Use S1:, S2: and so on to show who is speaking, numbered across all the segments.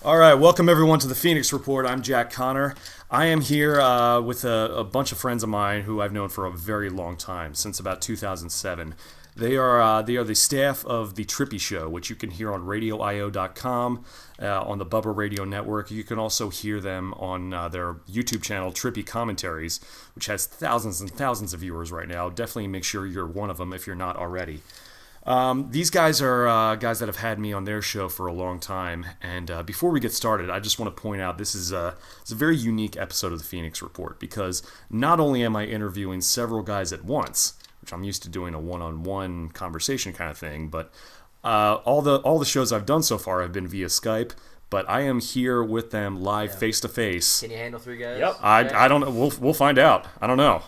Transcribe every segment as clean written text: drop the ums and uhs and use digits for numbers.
S1: All right, welcome everyone to the Phoenix Report. I'm Jack Connor. I am here with a bunch of friends of mine who I've known for a very long time, since about 2007. They are the staff of the Trippy Show, which you can hear on radioio.com, on the Bubba Radio Network. You can also hear them on their YouTube channel, Trippy Commentaries, which has thousands and thousands of viewers right now. Definitely make sure you're one of them if you're not already. These guys are guys that have had me on their show for a long time, and before we get started, I just want to point out it's a very unique episode of the Phoenix Report, because not only am I interviewing several guys at once, which I'm used to doing a one-on-one conversation kind of thing, but all the shows I've done so far have been via Skype, but I am here with them live face-to-face.
S2: Can you handle three guys?
S1: Yep. I don't know. We'll find out. I don't know.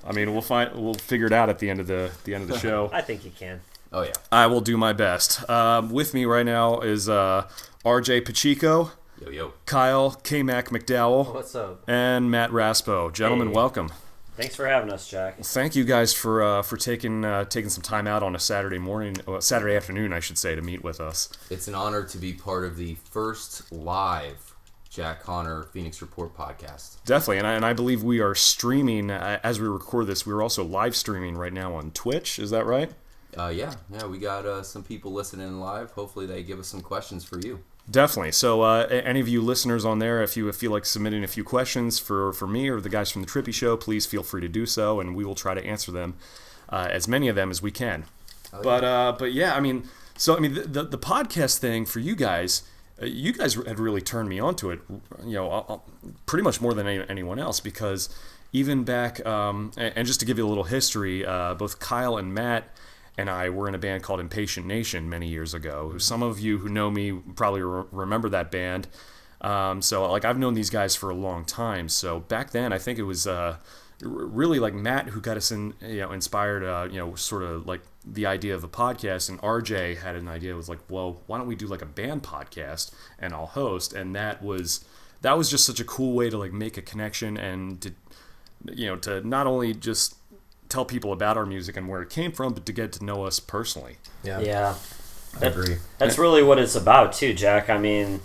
S1: I mean, we'll figure it out at the end of the show.
S3: I think you can.
S2: Oh, yeah.
S1: I will do my best. With me right now is R.J. Pacheco,
S2: Yo.
S1: Kyle K-Mac McDowell,
S3: What's up?
S1: and Matt Raspo. Gentlemen,
S3: Hey.
S1: welcome.
S3: Thanks for having us, Jack.
S1: Thank you guys for taking some time out on a Saturday afternoon, I should say, to meet with us.
S2: It's an honor to be part of the first live Jack Connor Phoenix Report podcast.
S1: Definitely, and I believe we are streaming, as we record this, we're also live streaming right now on Twitch, is that right?
S2: Yeah, we got some people listening live. Hopefully they give us some questions for you.
S1: Definitely. So any of you listeners on there, if you feel like submitting a few questions for me or the guys from the Trippy Show, please feel free to do so, and we will try to answer them, as many of them as we can.
S2: Oh, yeah.
S1: But yeah, the podcast thing for you guys had really turned me onto it, pretty much more than anyone else, because even back, and just to give you a little history, both Kyle and Matt and I were in a band called Impatient Nation many years ago. Some of you who know me probably remember that band. So I've known these guys for a long time. So back then, I think it was really like Matt who got us inspired, sort of like the idea of the podcast. And RJ had an idea. It was like, well, why don't we do like a band podcast and I'll host? And that was just such a cool way to like make a connection and to not only just tell people about our music and where it came from, but to get to know us personally.
S3: Yeah.
S2: I agree.
S3: That's really what it's about, too, Jack. I mean,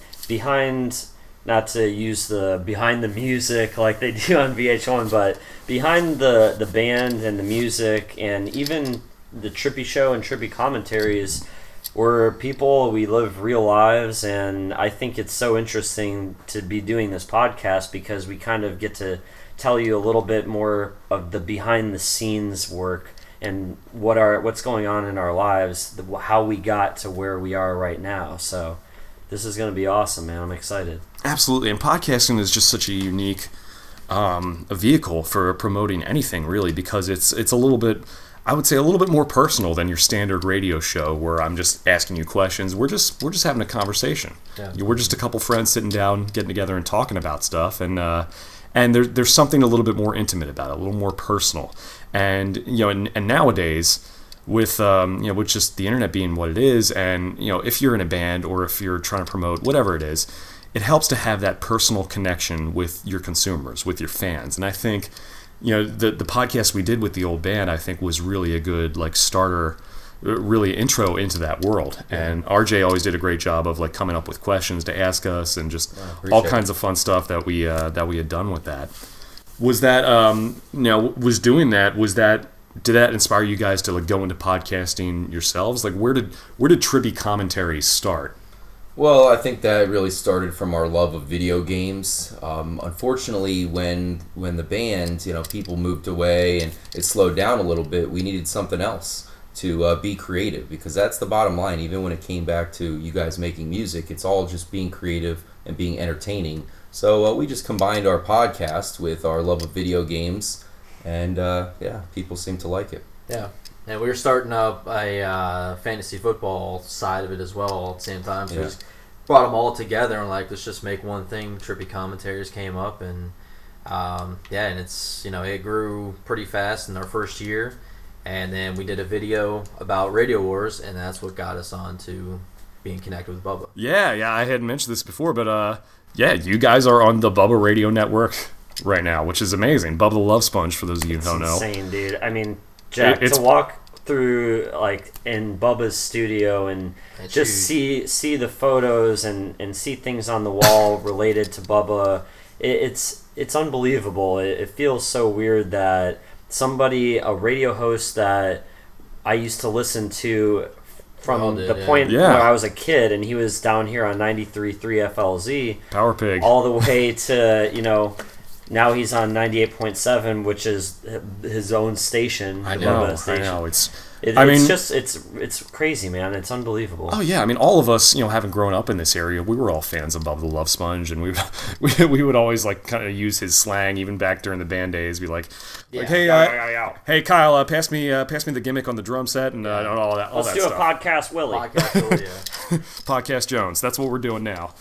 S3: not to use behind the music like they do on VH1, but behind the band and the music and even the Trippy Show and Trippy Commentaries, we're people, we live real lives, and I think it's so interesting to be doing this podcast because we kind of get to tell you a little bit more of the behind the scenes work and what's going on in our lives, how we got to where we are right now. So this is going to be awesome, man. I'm excited.
S1: Absolutely, and podcasting is just such a unique a vehicle for promoting anything, really, because it's a little bit, I would say, a little bit more personal than your standard radio show where I'm just asking you questions. We're just having a conversation. Yeah. We're just a couple friends sitting down, getting together, and talking about stuff, and there's something a little bit more intimate about it, a little more personal, and and nowadays with just the internet being what it is, and if you're in a band or if you're trying to promote whatever it is, it helps to have that personal connection with your consumers, with your fans, and I think the podcast we did with the old band, I think, was really a good starter. Really intro into that world, and RJ always did a great job of coming up with questions to ask us and just all kinds of fun stuff that we had done with that. Was that did that inspire you guys to go into podcasting yourselves? Where did Trippy Commentaries start?
S2: Well, I think that really started from our love of video games. Unfortunately, when the band, people moved away and it slowed down a little bit, we needed something else to be creative, because that's the bottom line. Even when it came back to you guys making music, it's all just being creative and being entertaining. So we just combined our podcast with our love of video games, and people seem to like it.
S4: Yeah, and we were starting up a fantasy football side of it as well at the same time. So we just brought them all together and let's just make one thing. Trippy Commentaries came up, and and it's it grew pretty fast in our first year. And then we did a video about Radio Wars, and that's what got us on to being connected with Bubba.
S1: Yeah, I hadn't mentioned this before, but you guys are on the Bubba Radio Network right now, which is amazing. Bubba the Love Sponge, for those of you who don't know.
S3: Insane, dude. I mean, Jack, to walk through like in Bubba's studio and just see the photos and see things on the wall related to Bubba. It's unbelievable. It feels so weird that a radio host that I used to listen to from the point where I was a kid, and he was down here on 93.3 FLZ.
S1: Power Pig.
S3: All the way to, now he's on 98.7, which is his own station.
S1: I know.
S3: It's crazy, man. It's unbelievable.
S1: Oh yeah, I mean, all of us, having grown up in this area, we were all fans of Bubba the Love Sponge, and we would always like kind of use his slang, even back during the band days. Be like, hey Kyle, pass me the gimmick on the drum set and all that.
S3: Let's do a podcast, Willie.
S1: Podcast Jones. That's what we're doing now.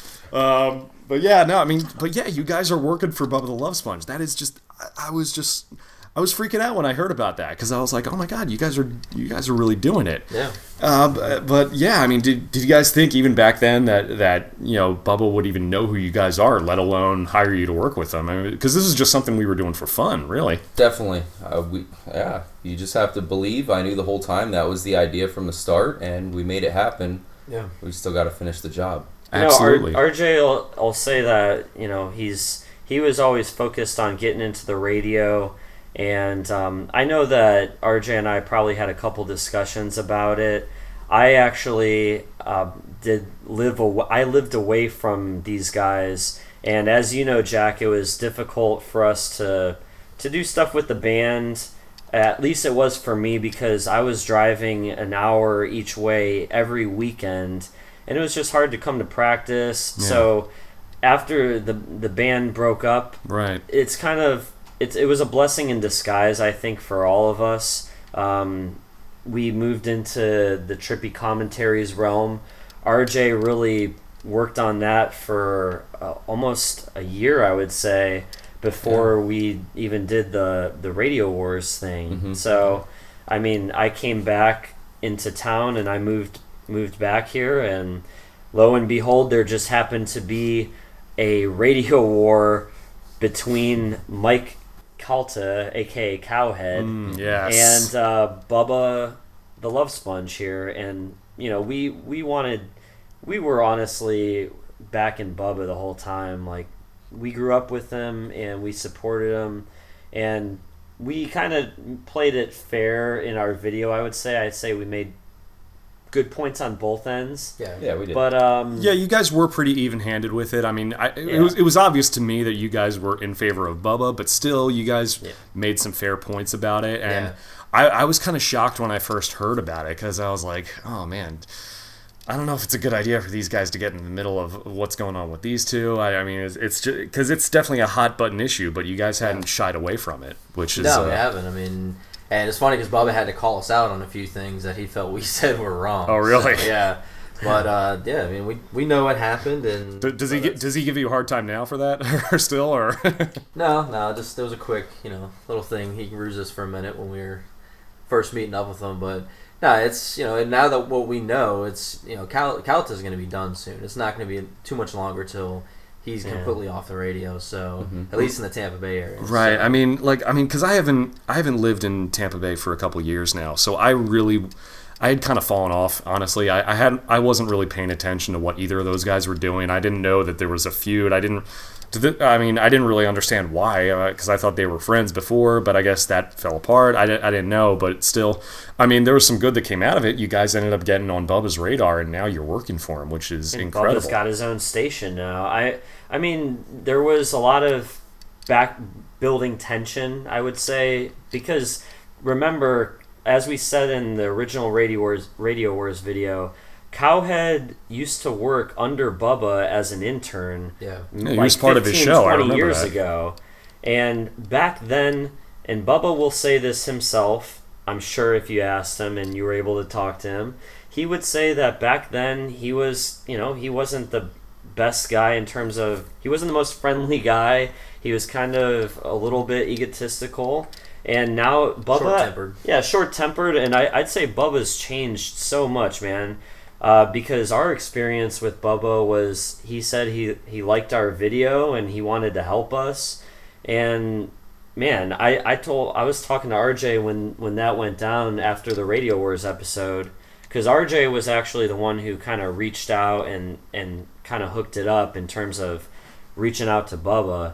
S1: But yeah, you guys are working for Bubba the Love Sponge. That is just, I was freaking out when I heard about that, because I was like, oh my god, you guys are really doing it.
S4: Yeah.
S1: But yeah, I mean, did you guys think even back then that Bubba would even know who you guys are, let alone hire you to work with them? I mean, because this is just something we were doing for fun, really.
S2: Definitely. You just have to believe. I knew the whole time that was the idea from the start, and we made it happen. Yeah. We still got to finish the job.
S1: Absolutely.
S3: RJ will say that he was always focused on getting into the radio, and I know that RJ and I probably had a couple discussions about it. I actually lived away from these guys, and as you know, Jack, it was difficult for us to do stuff with the band. At least it was for me, because I was driving an hour each way every weekend, and it was just hard to come to practice. Yeah. So after the band broke up,
S1: right,
S3: it was a blessing in disguise, I think, for all of us. We moved into the Trippy commentaries realm. RJ really worked on that for almost a year, I would say, before we even did the Radio Wars thing. Mm-hmm. So, I mean, I came back into town and I moved back here, and lo and behold, there just happened to be a radio war between Mike Calta, aka Cowhead,
S1: yes,
S3: and Bubba the Love Sponge here. And we were honestly backing Bubba the whole time. Like, we grew up with him and we supported him, and we kind of played it fair in our video. I'd say we made good points on both ends.
S2: Yeah, we did.
S3: But
S1: you guys were pretty even-handed with it. I mean, it was obvious to me that you guys were in favor of Bubba, but still, you guys made some fair points about it. And I was kind of shocked when I first heard about it, because I was like, oh man, I don't know if it's a good idea for these guys to get in the middle of what's going on with these two. I mean, it's just because it's definitely a hot button issue, but you guys hadn't shied away from it, which is
S4: no, we haven't. I mean. And it's funny because Bubba had to call us out on a few things that he felt we said were wrong.
S1: Oh, really?
S4: So, yeah. But, I mean, we know what happened. And
S1: does he give you a hard time now for that, or still? Or
S4: No, just there was a quick, little thing. He rused us for a minute when we were first meeting up with him. But, no, it's, and now that what we know, it's, Calta's going to be done soon. It's not going to be too much longer till he's completely off the radio, so at least in the Tampa Bay area.
S1: Right.
S4: So.
S1: I mean, because I haven't lived in Tampa Bay for a couple of years now, so I had kind of fallen off. Honestly, I wasn't really paying attention to what either of those guys were doing. I didn't know that there was a feud. I didn't really understand why, because I thought they were friends before, but I guess that fell apart. I didn't know, but still, I mean, there was some good that came out of it. You guys ended up getting on Bubba's radar, and now you're working for him, which is incredible.
S3: Bubba's got his own station now. I mean, there was a lot of building tension, I would say, because remember, as we said in the original Radio Wars video, Cowhead used to work under Bubba as an intern.
S1: Yeah, he was part of his show.
S3: 20 years ago. And back then, and Bubba will say this himself, I'm sure if you asked him and you were able to talk to him, he would say that back then he was, he wasn't the best guy in terms of, he wasn't the most friendly guy. He was kind of a little bit egotistical. And now Bubba...
S4: Short-tempered.
S3: Yeah, short-tempered. And I'd say Bubba's changed so much, man. Because our experience with Bubba was, he said he liked our video and he wanted to help us. And man, I was talking to RJ when that went down after the Radio Wars episode, because RJ was actually the one who kind of reached out and kind of hooked it up in terms of reaching out to Bubba,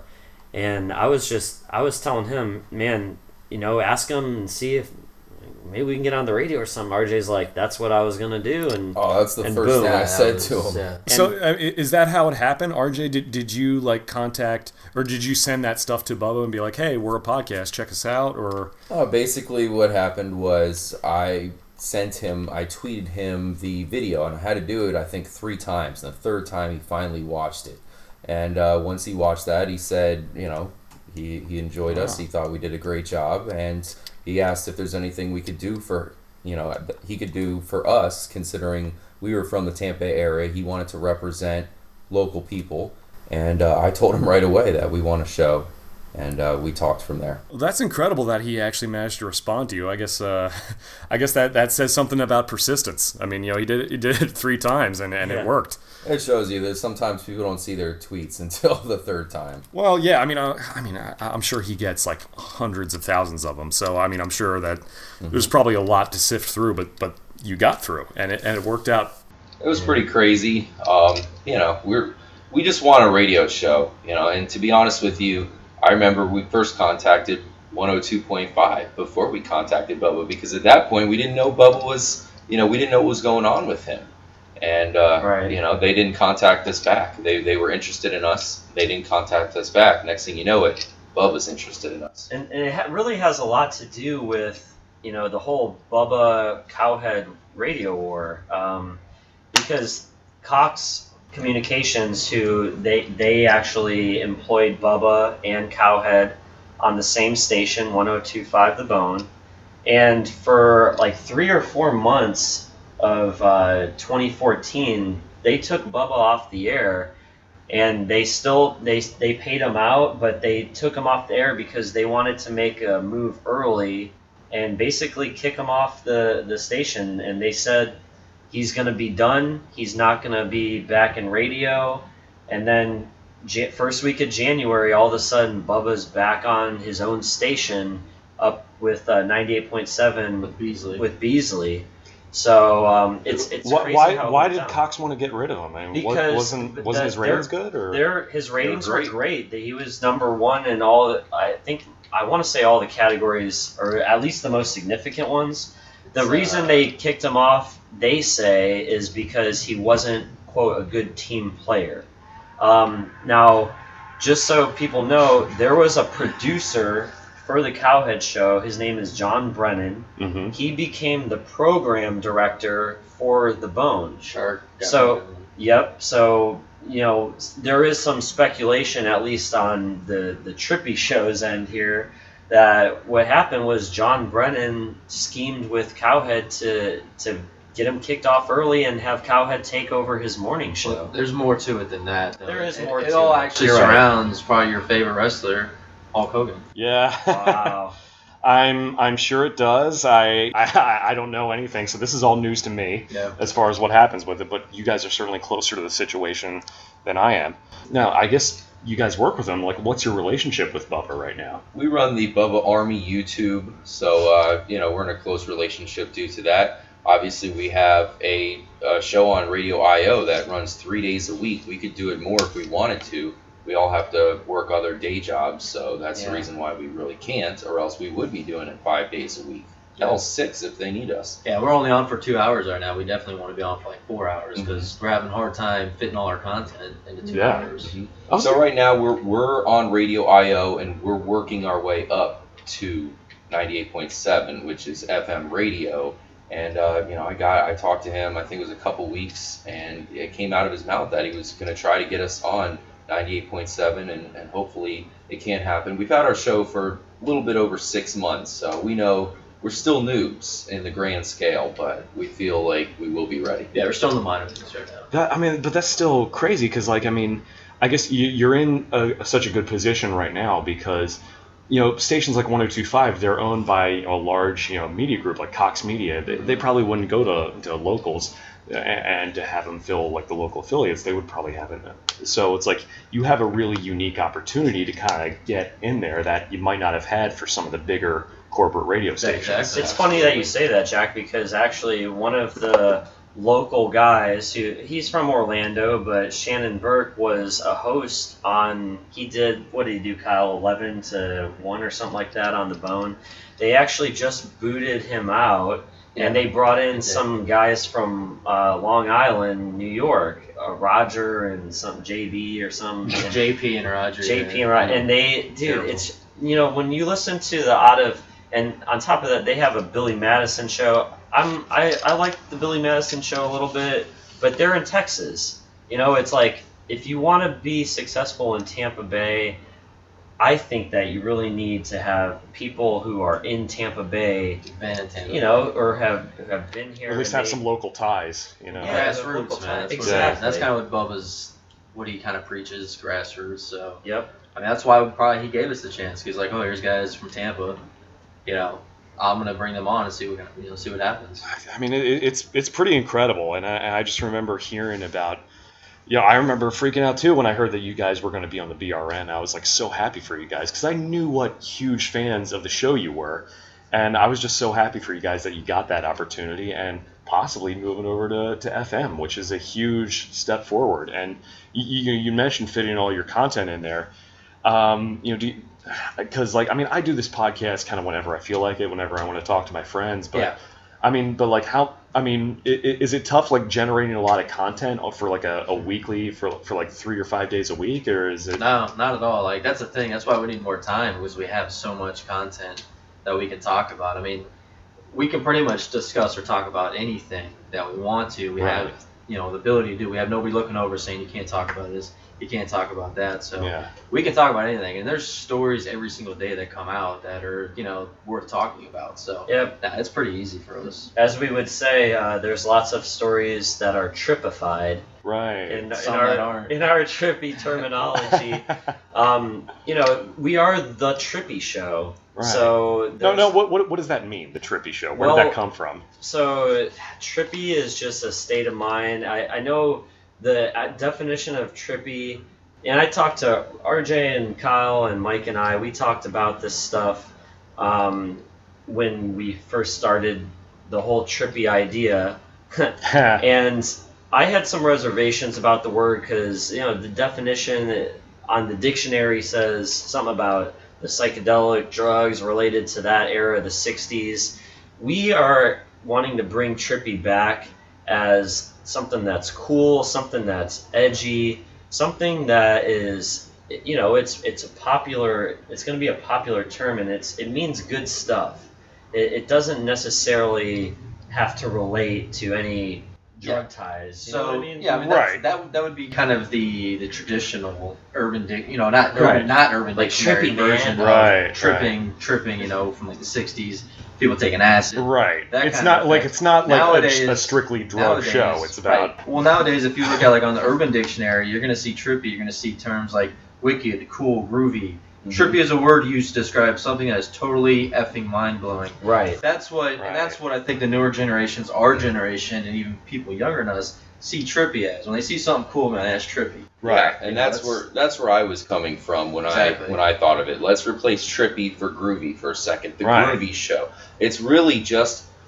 S3: and I was telling him, man, ask him and see if maybe we can get on the radio or something. RJ's like, that's what I was gonna do, and
S2: that's the first thing I said to him.
S3: Yeah.
S1: So is that how it happened, RJ? Did you like contact, or did you send that stuff to Bubba and be like, hey, we're a podcast, check us out, or?
S2: Basically what happened was I tweeted him the video, and I had to do it I think 3 times, and the third time he finally watched it, and once he watched that, he said, he enjoyed us, he thought we did a great job, and he asked if there's anything we could do for, he could do for us, considering we were from the Tampa area. He wanted to represent local people, and I told him right away that we want a show, and we talked from there.
S1: Well, that's incredible that he actually managed to respond to you. I guess that says something about persistence. I mean, he did it 3 times, and it worked.
S2: It shows you that sometimes people don't see their tweets until the 3rd time.
S1: Well, yeah, I'm sure he gets like hundreds of thousands of them. So I'm sure that there's probably a lot to sift through, but you got through, and it worked out.
S2: It was pretty crazy. We just want a radio show, and to be honest with you, I remember we first contacted 102.5 before we contacted Bubba, because at that point we didn't know Bubba was, we didn't know what was going on with him. And, they didn't contact us back. They were interested in us. They didn't contact us back. Next thing you know it, Bubba's interested in us.
S3: And it really has a lot to do with, the whole Bubba Cowhead radio war. Because Cox Communications, who they actually employed Bubba and Cowhead on the same station, 102.5 The Bone, and for like 3 or 4 months of 2014, they took Bubba off the air, and they paid him out, but they took him off the air because they wanted to make a move early and basically kick him off the station, and they said he's going to be done. He's not going to be back in radio. And then first week of January, all of a sudden, Bubba's back on his own station up with 98.7 with Beasley. So it's crazy
S5: why did Cox want to get rid of him? I mean,
S3: because
S5: wasn't his ratings good? Or
S3: his ratings were great. He was number 1 in all. I want to say all the categories, or at least the most significant ones. The reason they kicked him off, they say, is because he wasn't, quote, a good team player. Now, just so people know, there was a producer for the Cowhead show. His name is John Brennan.
S5: Mm-hmm.
S3: He became the program director for The Bone.
S4: Sure.
S3: So, yep. So, there is some speculation, at least on the Trippy show's end here, that what happened was John Brennan schemed with Cowhead to get him kicked off early and have Cowhead take over his morning show.
S4: Well, there's more to it than that, though.
S3: There is more to it.
S4: It all actually surrounds probably your favorite wrestler, Hulk Hogan.
S5: Yeah.
S3: Wow.
S5: I'm sure it does. I don't know anything, so this is all news to me as far as what happens with it, but you guys are certainly closer to the situation than I am. Now, I guess you guys work with him. Like, what's your relationship with Bubba right now?
S2: We run the Bubba Army YouTube, so we're in a close relationship due to that. Obviously, we have a show on Radio IO that runs 3 days a week. We could do it more if we wanted to. We all have to work other day jobs, so that's the reason why we really can't, or else we would be doing it 5 days a week. Hell, 6 if they need us.
S4: Yeah, we're only on for 2 hours right now. We definitely want to be on for like 4 hours because we're having a hard time fitting all our content into 2 hours.
S2: Mm-hmm. Okay. So right now we're on Radio IO, and we're working our way up to 98.7, which is FM radio. And I talked to him, I think it was a couple weeks, and it came out of his mouth that he was going to try to get us on 98.7, and hopefully it can happen. We've had our show for a little bit over 6 months, so we know we're still noobs in the grand scale, but we feel like we will be ready.
S4: Yeah, we're still in the minor leagues right now.
S5: But that's still crazy because, I guess you're in such a good position right now because, stations like 102.5, they're owned by a large, media group like Cox Media. They probably wouldn't go to locals. and to have them fill like the local affiliates, they would probably have it. So it's like you have a really unique opportunity to kind of get in there that you might not have had for some of the bigger corporate radio stations.
S3: Exactly. It's funny that you say that, Jack, because actually one of the local guys he's from Orlando, but Shannon Burke was a host on, what did he do, Kyle, 11 to 1 or something like that on the Bone. They actually just booted him out. And they brought in some guys from Long Island, New York, Roger and some JB or some
S4: JP and Roger.
S3: JP and Roger, and they, dude, it's when you listen to the and on top of that, they have a Billy Madison show. I like the Billy Madison show a little bit, but they're in Texas. It's like if you want to be successful in Tampa Bay, I think that you really need to have people who are in Tampa Bay, or have been here.
S5: Or at least have some local ties,
S3: Yeah,
S4: grassroots, man.
S3: Exactly.
S4: That's kind of what Bubba's, what he kind of preaches, grassroots. So
S3: yep.
S4: I mean, that's why he gave us the chance. He's like, oh, here's guys from Tampa. I'm gonna bring them on and see what happens.
S5: I mean, it's pretty incredible, and I just remember hearing about. I remember freaking out too when I heard that you guys were going to be on the BRN. I was like so happy for you guys because I knew what huge fans of the show you were, and I was just so happy for you guys that you got that opportunity and possibly moving over to FM, which is a huge step forward. And you mentioned fitting all your content in there. Because I do this podcast kind of whenever I feel like it, whenever I want to talk to my friends, but.
S4: Yeah.
S5: Is it tough like generating a lot of content for like a weekly for like 3 or 5 days a week, or is it?
S4: No, not at all. Like that's the thing. That's why we need more time because we have so much content that we can talk about. I mean, we can pretty much discuss or talk about anything that we want to. We have the ability to do. We have nobody looking over saying you can't talk about this, you can't talk about that. So we can talk about anything. And there's stories every single day that come out that are worth talking about. So it's pretty easy for us.
S3: As we would say, there's lots of stories that are trippified.
S5: Right.
S3: In our trippy terminology, we are the Trippy Show.
S5: Right.
S3: So
S5: what does that mean? The Trippy Show. Where did that come from?
S3: So Trippy is just a state of mind. I know the definition of Trippy, and I talked to RJ and Kyle and Mike and we talked about this stuff when we first started the whole Trippy idea, and I had some reservations about the word because the definition on the dictionary says something about the psychedelic drugs related to that era, the 60s. We are wanting to bring Trippy back as something that's cool, something that's edgy, something that is, it's going to be a popular term, and it means good stuff. It doesn't necessarily have to relate to any drug ties. You know what I mean?
S4: Yeah, I mean
S5: right.
S4: that would be kind of the traditional urban, not urban
S3: like
S4: dictionary
S3: trippy
S4: version
S5: right,
S4: of tripping, from like the 60s. People taking acid.
S5: Right. It's not like a strictly drug show. It's about.
S4: Right. Well, nowadays, if you look at like on the Urban Dictionary, you're going to see trippy. You're going to see terms like wicked, cool, groovy. Mm-hmm. Trippy is a word used to describe something that is totally effing mind blowing.
S3: Right.
S4: That's what I think the newer generations, our generation, and even people younger than us, see trippy as. When they see something cool, man, that's trippy.
S2: Right, yeah, and that's where I was coming from when I thought of it. Let's replace trippy for groovy for a second. The Groovy Show. It's really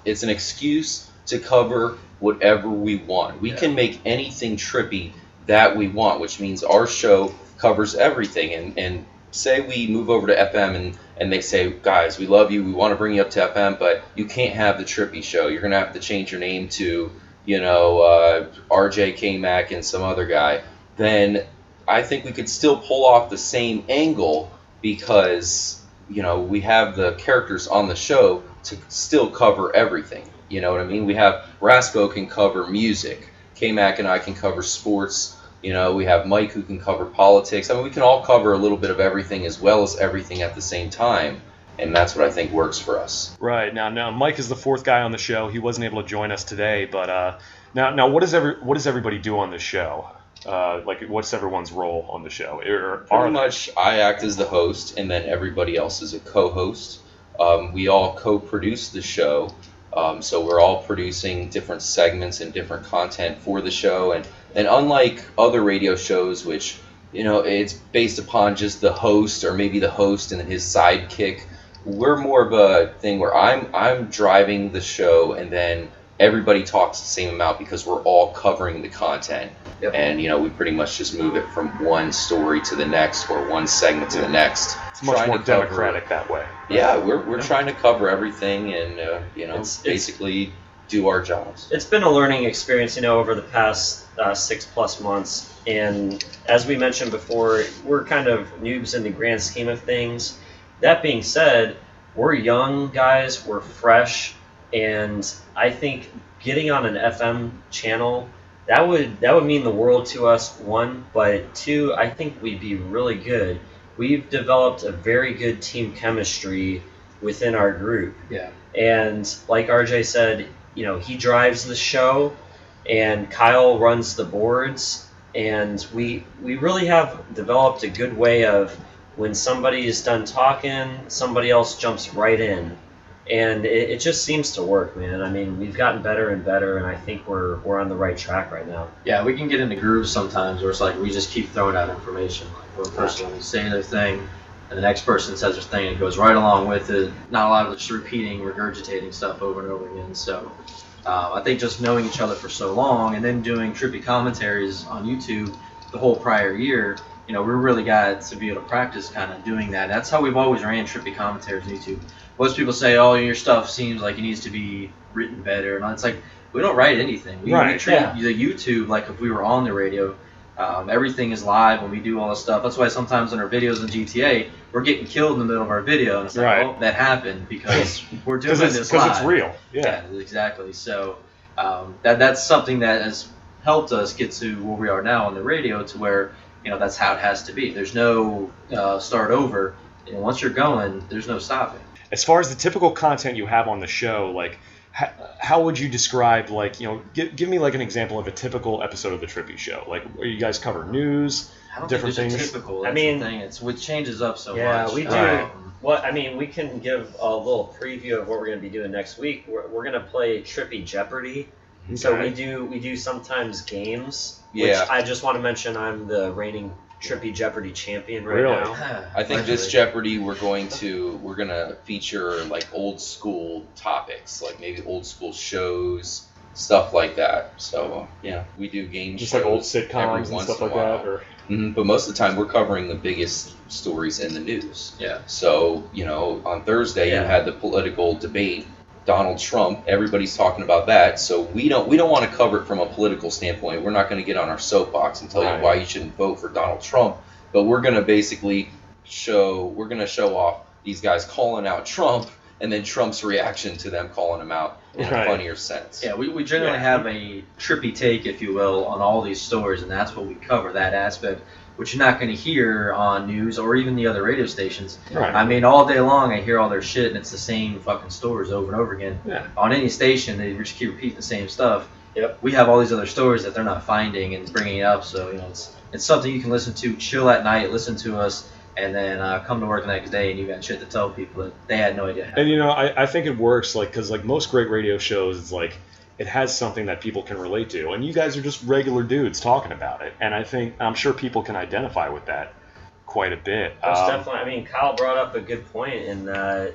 S2: it's an excuse to cover whatever we want. We can make anything trippy that we want, which means our show covers everything. And say we move over to FM and they say, guys, we love you, we want to bring you up to FM, but you can't have the Trippy Show. You're going to have to change your name to, R.J. K-Mac and some other guy. Then I think we could still pull off the same angle because, we have the characters on the show to still cover everything. You know what I mean? We have Raspo can cover music. K-Mac and I can cover sports. We have Mike who can cover politics. I mean, we can all cover a little bit of everything as well as everything at the same time. And that's what I think works for us.
S5: Right. Now Mike is the fourth guy on the show. He wasn't able to join us today, but now what does everybody do on the show? What's everyone's role on the show?
S2: Pretty much, I act as the host, and then everybody else is a co-host. We all co-produce the show. So we're all producing different segments and different content for the show. And unlike other radio shows, which, it's based upon just the host or maybe the host and his sidekick, we're more of a thing where I'm driving the show and then everybody talks the same amount because we're all covering the content. Yep. And, we pretty much just move it from one story to the next or one segment to the next.
S5: It's much more democratic that way.
S2: Yeah, we're trying to cover everything and, basically do our jobs.
S3: It's been a learning experience, over the past 6+ months. And as we mentioned before, we're kind of noobs in the grand scheme of things. That being said, we're young guys, we're fresh, and I think getting on an FM channel, that would mean the world to us, one, but two, I think we'd be really good. We've developed a very good team chemistry within our group.
S4: Yeah.
S3: And like RJ said, he drives the show and Kyle runs the boards, and we really have developed a good way of when somebody is done talking, somebody else jumps right in. And it just seems to work, man. I mean, we've gotten better and better, and I think we're on the right track right now.
S4: Yeah, we can get into grooves sometimes where it's like we just keep throwing out information. Like one person will say their thing, and the next person says their thing, and it goes right along with it. Not a lot of just repeating, regurgitating stuff over and over again. So I think just knowing each other for so long, and then doing Trippy commentaries on YouTube the whole prior year, we really got to be able to practice kind of doing that. That's how we've always ran Trippy commentaries on YouTube. Most people say, oh, your stuff seems like it needs to be written better. And it's like, we don't write anything. We treat the YouTube like if we were on the radio. Everything is live when we do all this stuff. That's why sometimes in our videos in GTA, we're getting killed in the middle of our video. And it's like, oh, that happened because we're doing this live.
S5: Because it's real. Yeah,
S4: exactly. So that's something that has helped us get to where we are now on the radio, to where, that's how it has to be. There's no start over. And once you're going, there's no stopping.
S5: As far as the typical content you have on the show, like, how would you describe, like, give me like an example of a typical episode of the Trippy Show? Like, where you guys cover news, different things.
S4: Typical. That's the thing. It changes up so much.
S3: Yeah, we do. We can give a little preview of what we're going to be doing next week. We're going to play Trippy Jeopardy. Okay. So we do sometimes games. Which I just want to mention, I'm the reigning Trippy Jeopardy champion right now.
S2: I think this Jeopardy we're gonna feature like old school topics, like maybe old school shows, stuff like that. So we do games,
S5: just like old sitcoms and stuff like that. Or...
S2: But most of the time we're covering the biggest stories in the news.
S4: Yeah.
S2: So on Thursday you had the political debate. Donald Trump, everybody's talking about that, so we don't want to cover it from a political standpoint. We're not going to get on our soapbox and tell you why you shouldn't vote for Donald Trump, but we're going to basically show off these guys calling out Trump and then Trump's reaction to them calling him out in a funnier sense.
S4: Yeah, we generally have a trippy take, if you will, on all these stories, and that's what we cover, that aspect, which you're not going to hear on news or even the other radio stations.
S5: Right.
S4: I mean, all day long I hear all their shit, and it's the same fucking stories over and over again.
S5: Yeah.
S4: On any station, they just keep repeating the same stuff.
S3: Yep.
S4: We have all these other stories that they're not finding and bringing it up, so it's something you can listen to, chill at night, listen to us, and then come to work the next day and you got shit to tell people that they had no idea.
S5: And I think it works, like, because like most great radio shows, it's like it has something that people can relate to, and you guys are just regular dudes talking about it, and I'm sure people can identify with that quite a bit.
S3: Most definitely. I mean, Kyle brought up a good point in that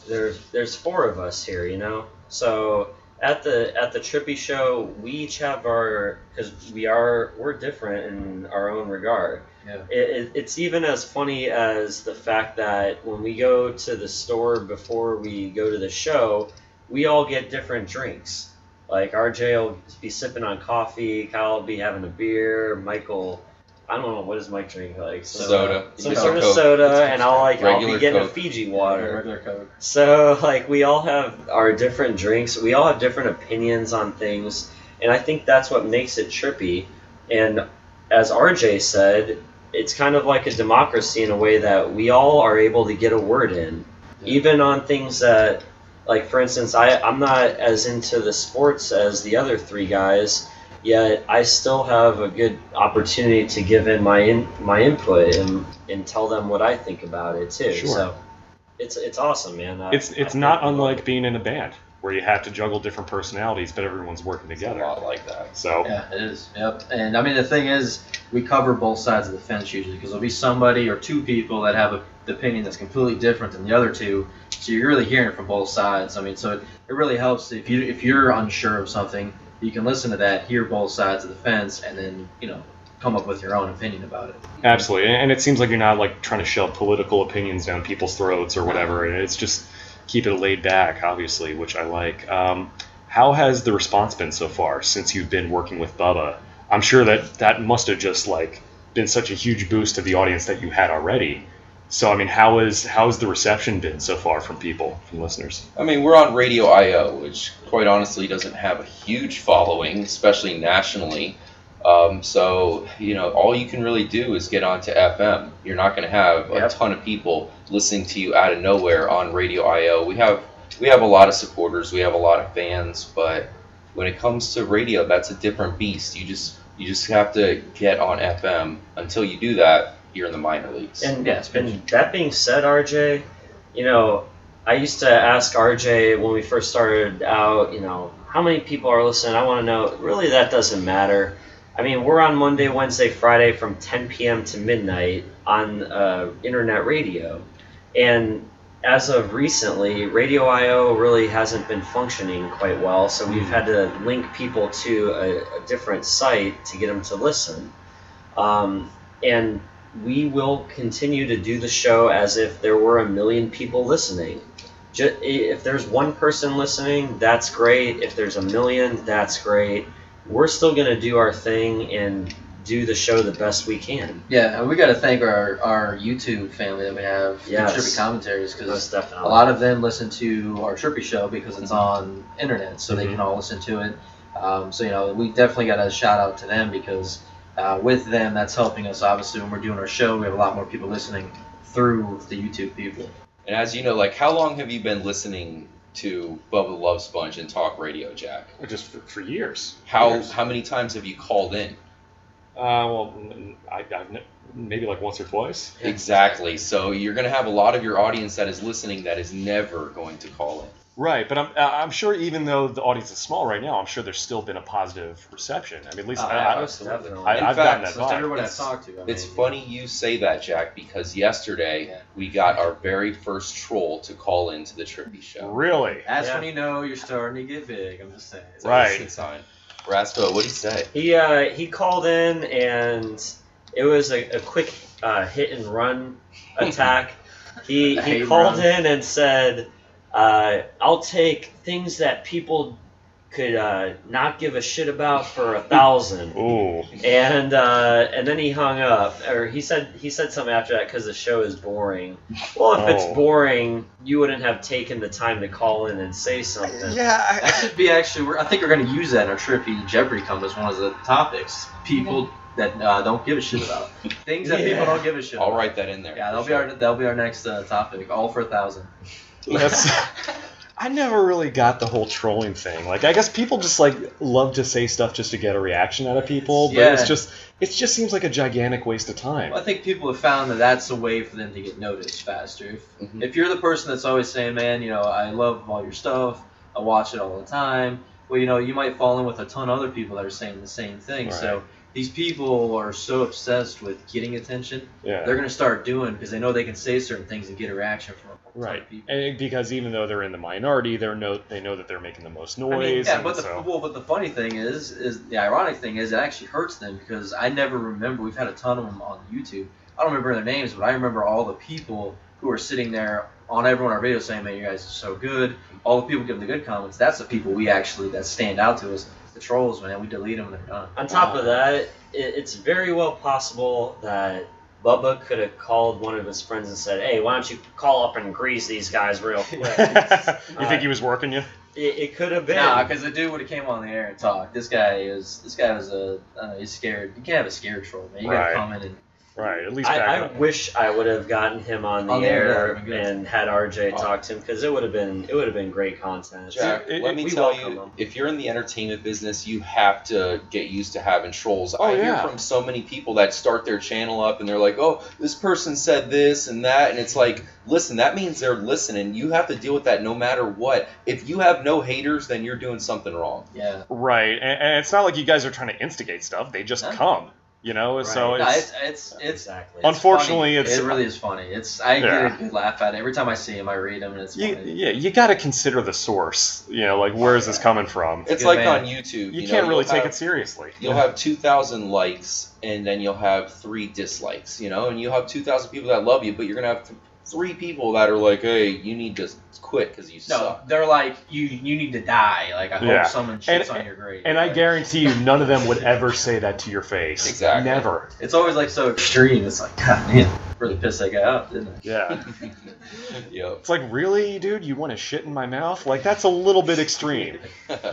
S3: there's 4 of us here, So at the Trippy Show, we each have because we're different in our own regard.
S4: Yeah.
S3: It's even as funny as the fact that when we go to the store before we go to the show, we all get different drinks. Like, RJ will be sipping on coffee, Kyle will be having a beer, Michael, I don't know, what does Mike drink? Like
S2: soda.
S3: Some sort of soda, and I'll be getting Coke. A Fiji water.
S4: Regular Coke.
S3: So, like, we all have our different drinks, we all have different opinions on things, and I think that's what makes it trippy. And as RJ said, it's kind of like a democracy in a way that we all are able to get a word in, even on things that... Like, for instance, I'm not as into the sports as the other 3 guys, yet I still have a good opportunity to give in my input and tell them what I think about it, too.
S5: Sure.
S3: So it's awesome, man.
S5: It's not unlike being in a band. where you have to juggle different personalities, but everyone's working together.
S2: It's a lot like that.
S5: So
S4: yeah, it is. Yep. And I mean, the thing is, we cover both sides of the fence usually because there'll be somebody or two people that have an opinion that's completely different than the other two. So you're really hearing it from both sides. I mean, so it really helps if you're unsure of something, you can listen to that, hear both sides of the fence, and then come up with your own opinion about it.
S5: absolutely, and it seems like you're not like trying to shove political opinions down people's throats or whatever. And it's just keep it laid back, obviously, which I like. How has the response been so far since you've been working with Bubba? I'm sure that must have just like been such a huge boost to the audience that you had already. So I mean, how has the reception been so far from people, from listeners?
S2: I mean, we're on Radio IO, which quite honestly doesn't have a huge following, especially nationally. So all you can really do is get onto FM. You're not going to have a ton of people listening to you out of nowhere on Radio IO. We have a lot of supporters, we have a lot of fans, but when it comes to radio, that's a different beast. You just have to get on FM. Until you do that, you're in the minor leagues.
S3: And that being said, RJ, I used to ask RJ when we first started out, how many people are listening? I want to know. Really, that doesn't matter. I mean, we're on Monday, Wednesday, Friday from 10 p.m. to midnight on internet radio. And as of recently, Radio IO really hasn't been functioning quite well, so we've had to link people to a different site to get them to listen. And we will continue to do the show as if there were 1 million people listening. If there's one person listening, that's great. If there's 1 million, that's great. We're still going to do our thing and do the show the best we can.
S4: Yeah, and we got to thank our YouTube family that we have, the Trippy commentaries, because a lot of them listen to our Trippy show because it's on internet, so they can all listen to it. So we definitely got to shout out to them because with them, that's helping us. Obviously, when we're doing our show, we have a lot more people listening through the YouTube people.
S2: And as you know, like, how long have you been listening to Bubba the Love Sponge and talk radio, Jack?
S5: Just for years.
S2: How many times have you called in?
S5: Well, I've maybe like once or twice.
S2: Exactly. So you're going to have a lot of your audience that is listening that is never going to call in.
S5: Right, but I'm sure even though the audience is small right now, I'm sure there's still been a positive reception. I mean, at least I've gotten that vibe.
S4: Everyone I've talked to.
S2: It's funny you say that, Jack, because yesterday we got our very first troll to call into the Trippy show.
S5: Really?
S4: That's when you know you're starting to get big. I'm just saying.
S5: Right.
S2: It's a sign. Raspo, what did he say?
S3: He called in and it was a quick hit and run attack. He called in and said, I'll take things that people could not give a shit about for 1,000.
S5: Ooh.
S3: And then he hung up, or he said something after that because the show is boring. Well, if it's boring, you wouldn't have taken the time to call in and say something.
S5: Yeah,
S4: that should be actually. I think we're going to use that in our Trippy Jeopardy come as one of the topics. People that don't give a shit about things that people don't give a shit.
S2: I'll write that in there.
S4: Yeah, that'll be our next topic. All for 1,000.
S5: I never really got the whole trolling thing. Like, I guess people just like love to say stuff just to get a reaction out of people, but it just seems like a gigantic waste of time.
S4: Well, I think people have found that that's a way for them to get noticed faster. If you're the person that's always saying, man, I love all your stuff, I watch it all the time, well, you might fall in with a ton of other people that are saying the same thing. Right. So these people are so obsessed with getting attention, they're going to start doing because they know they can say certain things and get a reaction from
S5: right. People. And because even though they're in the minority, they know that they're making the most noise.
S4: But the funny thing is the ironic thing is it actually hurts them because I never remember. We've had a ton of them on YouTube. I don't remember their names, but I remember all the people who are sitting there on everyone on our video saying, "Man, you guys are so good." All the people giving the good comments. That's the people that stand out to us. The trolls, man, we delete them and they're done.
S3: On top of that, it's very well possible that Bubba could have called one of his friends and said, "Hey, why don't you call up and grease these guys real quick?"
S5: You think he was working you?
S3: It could have been.
S4: Nah, because the dude would have came on the air and talked. This guy was he's scared. You can't have a scared troll, man. You gotta come in and
S5: Right, at least
S3: I wish I would have gotten him on the air and had RJ talk to him, because it would have been great content.
S2: Jack, let me tell you, if you're in the entertainment business, you have to get used to having trolls. I hear from so many people that start their channel up and they're like, oh, this person said this and that, and it's like, listen, that means they're listening. You have to deal with that no matter what. If you have no haters, then you're doing something wrong.
S4: Yeah.
S5: Right, and it's not like you guys are trying to instigate stuff. They just come. You know,
S4: right.
S5: So
S4: it's
S3: exactly.
S5: Unfortunately,
S4: it really is funny. I get a good laugh at it every time I see him. I read them, and it's funny.
S5: You got to consider the source. You know, like where is this coming from?
S2: It's like on YouTube.
S5: You can't really take it seriously.
S2: You'll have 2,000 likes, and then you'll have 3 dislikes. You know, and you'll have 2,000 people that love you, but you're gonna have 3 people that are like, hey, you need to quit because you suck.
S4: They're like, you need to die. Like, I hope someone shits on your grave.
S5: And I guarantee you, none of them would ever say that to your face.
S2: Exactly.
S5: Never.
S4: It's always like so extreme. It's like, God, man, really pissed that guy off, didn't it?
S5: Yeah.
S2: Yep.
S5: It's like, really, dude? You want to shit in my mouth? Like, that's a little bit extreme.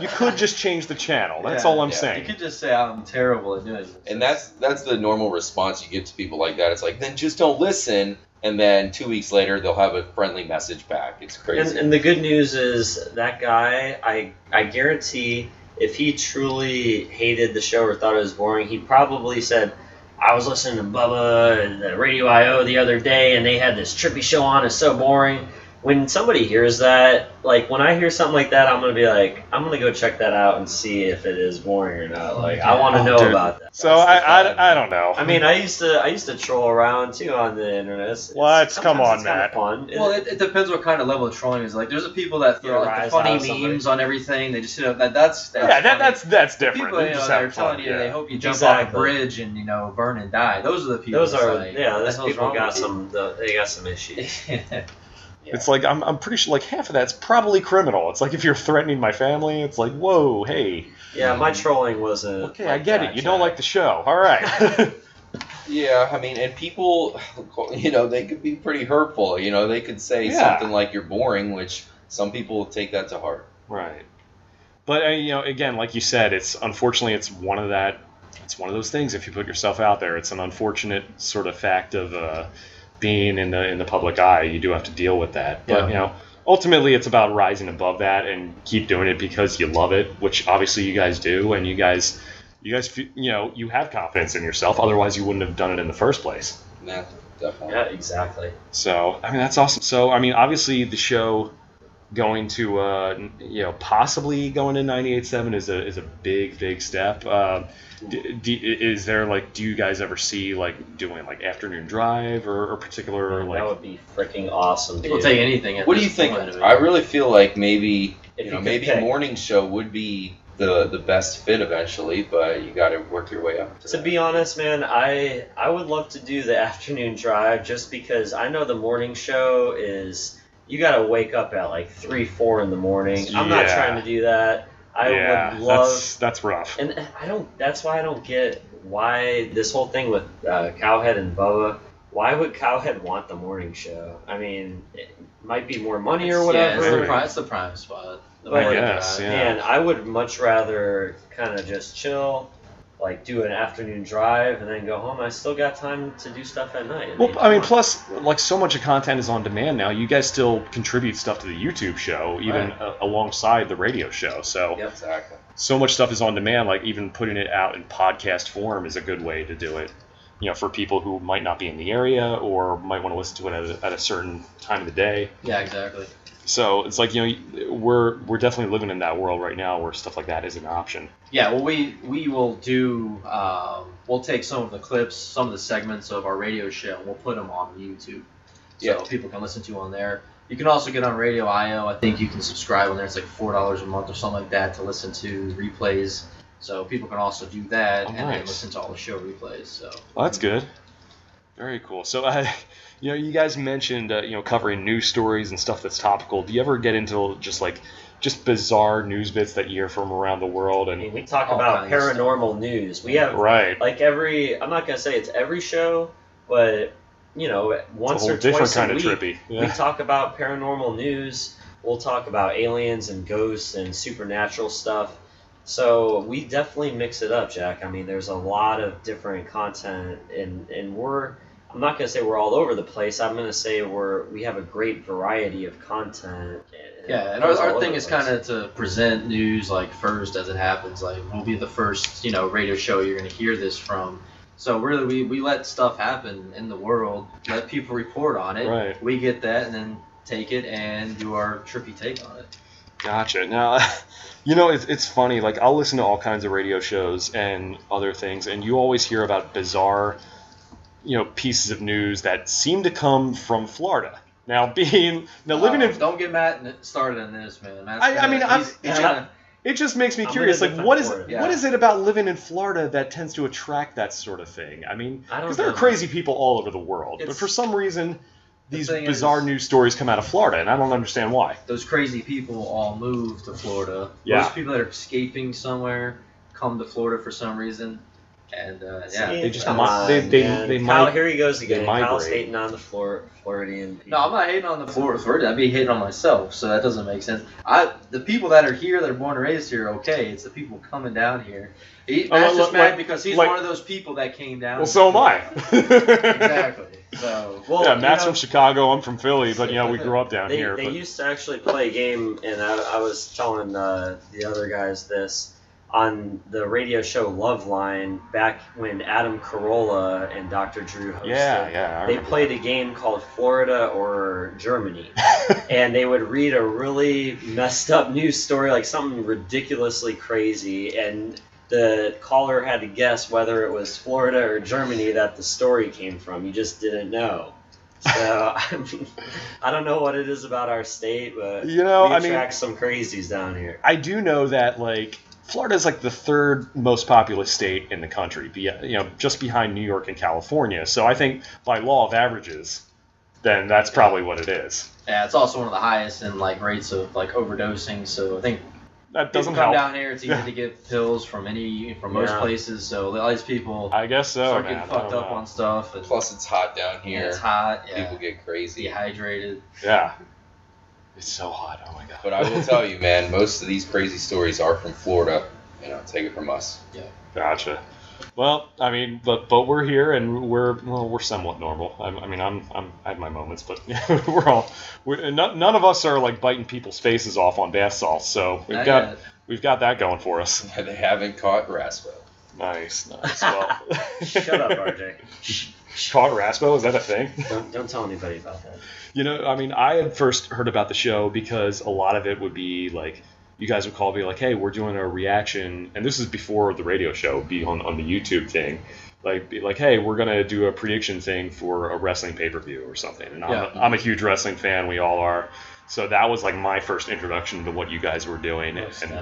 S5: You could just change the channel. That's all I'm saying.
S4: You could just say I'm terrible at doing this.
S2: And that's the normal response you give to people like that. It's like, then just don't listen. And then 2 weeks later, they'll have a friendly message back. It's crazy.
S3: And the good news is that guy, I guarantee, if he truly hated the show or thought it was boring, he probably said, I was listening to Bubba and the Radio I.O. the other day, and they had this Trippy show on. It's so boring. When somebody hears that, like, when I hear something like that, I'm going to be like, I'm going to go check that out and see if it is boring or not. Like, I want to know about that.
S5: So I don't know.
S3: I mean, I used to troll around too on the internet.
S5: What? Come on, Matt.
S3: Fun.
S4: Well, it depends what kind of level of trolling is. Like, there's the people that throw like the funny memes on everything. They just that's
S5: different.
S4: People they're telling you they hope you jump off a bridge and burn and die. Those are the people.
S3: Those are those people got they got some issues.
S5: Yeah. It's like, I'm pretty sure, like, half of that's probably criminal. It's like, if you're threatening my family, it's like, whoa, hey.
S3: Yeah, my trolling wasn't...
S5: Okay, I get it. You don't like the show. All right.
S2: Yeah, I mean, and people, they could be pretty hurtful. They could say something like you're boring, which some people take that to heart.
S5: Right. But, again, like you said, unfortunately, it's one of those things. If you put yourself out there, it's an unfortunate sort of fact of... being in the public eye, you do have to deal with that. But ultimately, it's about rising above that and keep doing it because you love it, which obviously you guys do, and you guys, you have confidence in yourself. Otherwise, you wouldn't have done it in the first place.
S2: Yeah, definitely.
S3: Yeah, exactly.
S5: So, I mean, that's awesome. So, I mean, obviously, the show going to possibly going to 98.7 is a big step. Is there do you guys ever see doing afternoon drive or particular
S3: that would be freaking awesome.
S4: We'll take anything.
S2: What do you think? I really feel like maybe morning show would be the best fit eventually, but you got to work your way up.
S3: To be honest, man, I would love to do the afternoon drive just because I know the morning show is. You gotta wake up at 3, 4 in the morning. I'm not trying to do that. I would love.
S5: That's rough.
S3: And I don't. That's why I don't get why this whole thing with Cowhead and Bubba. Why would Cowhead want the morning show? I mean, it might be more money or whatever.
S4: Yeah, it's the prime spot.
S5: I guess. Yeah.
S3: Man, I would much rather kind of just chill. Do an afternoon drive and then go home. I still got time to do stuff at night.
S5: Well, I mean, plus, so much of content is on demand now. You guys still contribute stuff to the YouTube show, even alongside the radio show. So,
S2: exactly.
S5: So much stuff is on demand. Even putting it out in podcast form is a good way to do it. For people who might not be in the area or might want to listen to it at a certain time of the day.
S4: Yeah, exactly.
S5: So it's we're definitely living in that world right now where stuff like that is an option.
S4: Yeah, well, we will do. We'll take some of the clips, some of the segments of our radio show, and we'll put them on YouTube, so people can listen to on there. You can also get on Radio I.O. I think you can subscribe on there. It's $4 a month or something like that to listen to replays. So people can also do that and then listen to all the show replays. So
S5: that's good. Very cool. So you guys mentioned covering news stories and stuff that's topical. Do you ever get into just bizarre news bits that you hear from around the world? And
S3: we talk about paranormal news. We have I'm not gonna say it's every show, but once or twice a week,
S5: trippy. Yeah.
S3: We talk about paranormal news. We'll talk about aliens and ghosts and supernatural stuff. So we definitely mix it up, Jack. I mean, there's a lot of different content, and I'm not going to say we're all over the place. I'm going to say we have a great variety of content.
S4: And our thing is kind of to present news like first as it happens. Like we'll be the first, radio show you're going to hear this from. So really, we let stuff happen in the world, let people report on it.
S5: Right.
S4: We get that and then take it and do our trippy take on it.
S5: Gotcha. Now, it's funny. Like, I'll listen to all kinds of radio shows and other things, and you always hear about bizarre, pieces of news that seem to come from Florida. Now, living in...
S4: Don't get Matt started on this, man.
S5: It just makes me curious. Like, what is it about living in Florida that tends to attract that sort of thing? I mean, because there are crazy people all over the world, but for some reason... These bizarre news stories come out of Florida, and I don't understand why.
S4: Those crazy people all move to Florida.
S5: Yeah.
S4: Those people that are escaping somewhere come to Florida for some reason, and
S5: they just
S3: they
S5: might.
S3: Here he goes again. Kyle's
S5: migrate.
S3: hating on the Floridian people.
S4: No, I'm not hating on the Florida. I'd be hating on myself, so that doesn't make sense. The people that are here, that are born and raised here, okay. It's the people coming down here. Matt's just mad because he's one of those people that came down.
S5: Well, so am I.
S4: Exactly. So,
S5: Matt's from Chicago. I'm from Philly, but we grew up down here.
S3: They used to actually play a game, and I was telling the other guys this on the radio show Love Line back when Adam Carolla and Dr. Drew hosted.
S5: Yeah.
S3: They played a game called Florida or Germany, and they would read a really messed up news story, like something ridiculously crazy, and the caller had to guess whether it was Florida or Germany that the story came from. You just didn't know. So, I don't know what it is about our state, but we attract some crazies down here.
S5: I do know that, Florida is the third most populous state in the country, just behind New York and California. So I think by law of averages, then that's probably what it is.
S4: Yeah, it's also one of the highest in rates of overdosing. So I think
S5: that doesn't
S4: help.
S5: Come
S4: down here, it's easy to get pills from most places. So all these people,
S5: I guess so,
S4: start getting fucked up on stuff. And
S2: plus, it's hot down here.
S4: It's hot. Yeah.
S2: People get crazy,
S4: dehydrated.
S5: Yeah. It's so hot. Oh my god.
S2: But I will tell you, man, most of these crazy stories are from Florida. Take it from us.
S4: Yeah.
S5: Gotcha. Well, I mean, but we're here and we're somewhat normal. I have my moments, but none of us are bating people's faces off on bath salts. So we've got that going for us.
S2: They haven't caught Raspo.
S5: Nice. Well,
S3: shut up, RJ.
S5: Caught Raspo? Is that a thing?
S3: Don't tell anybody about that.
S5: I had first heard about the show because a lot of it would be you guys would call me hey, we're doing a reaction, and this is before the radio show, be on the YouTube thing, hey, we're gonna do a prediction thing for a wrestling pay-per-view or something, and I'm a huge wrestling fan, we all are, so that was my first introduction to what you guys were doing, and you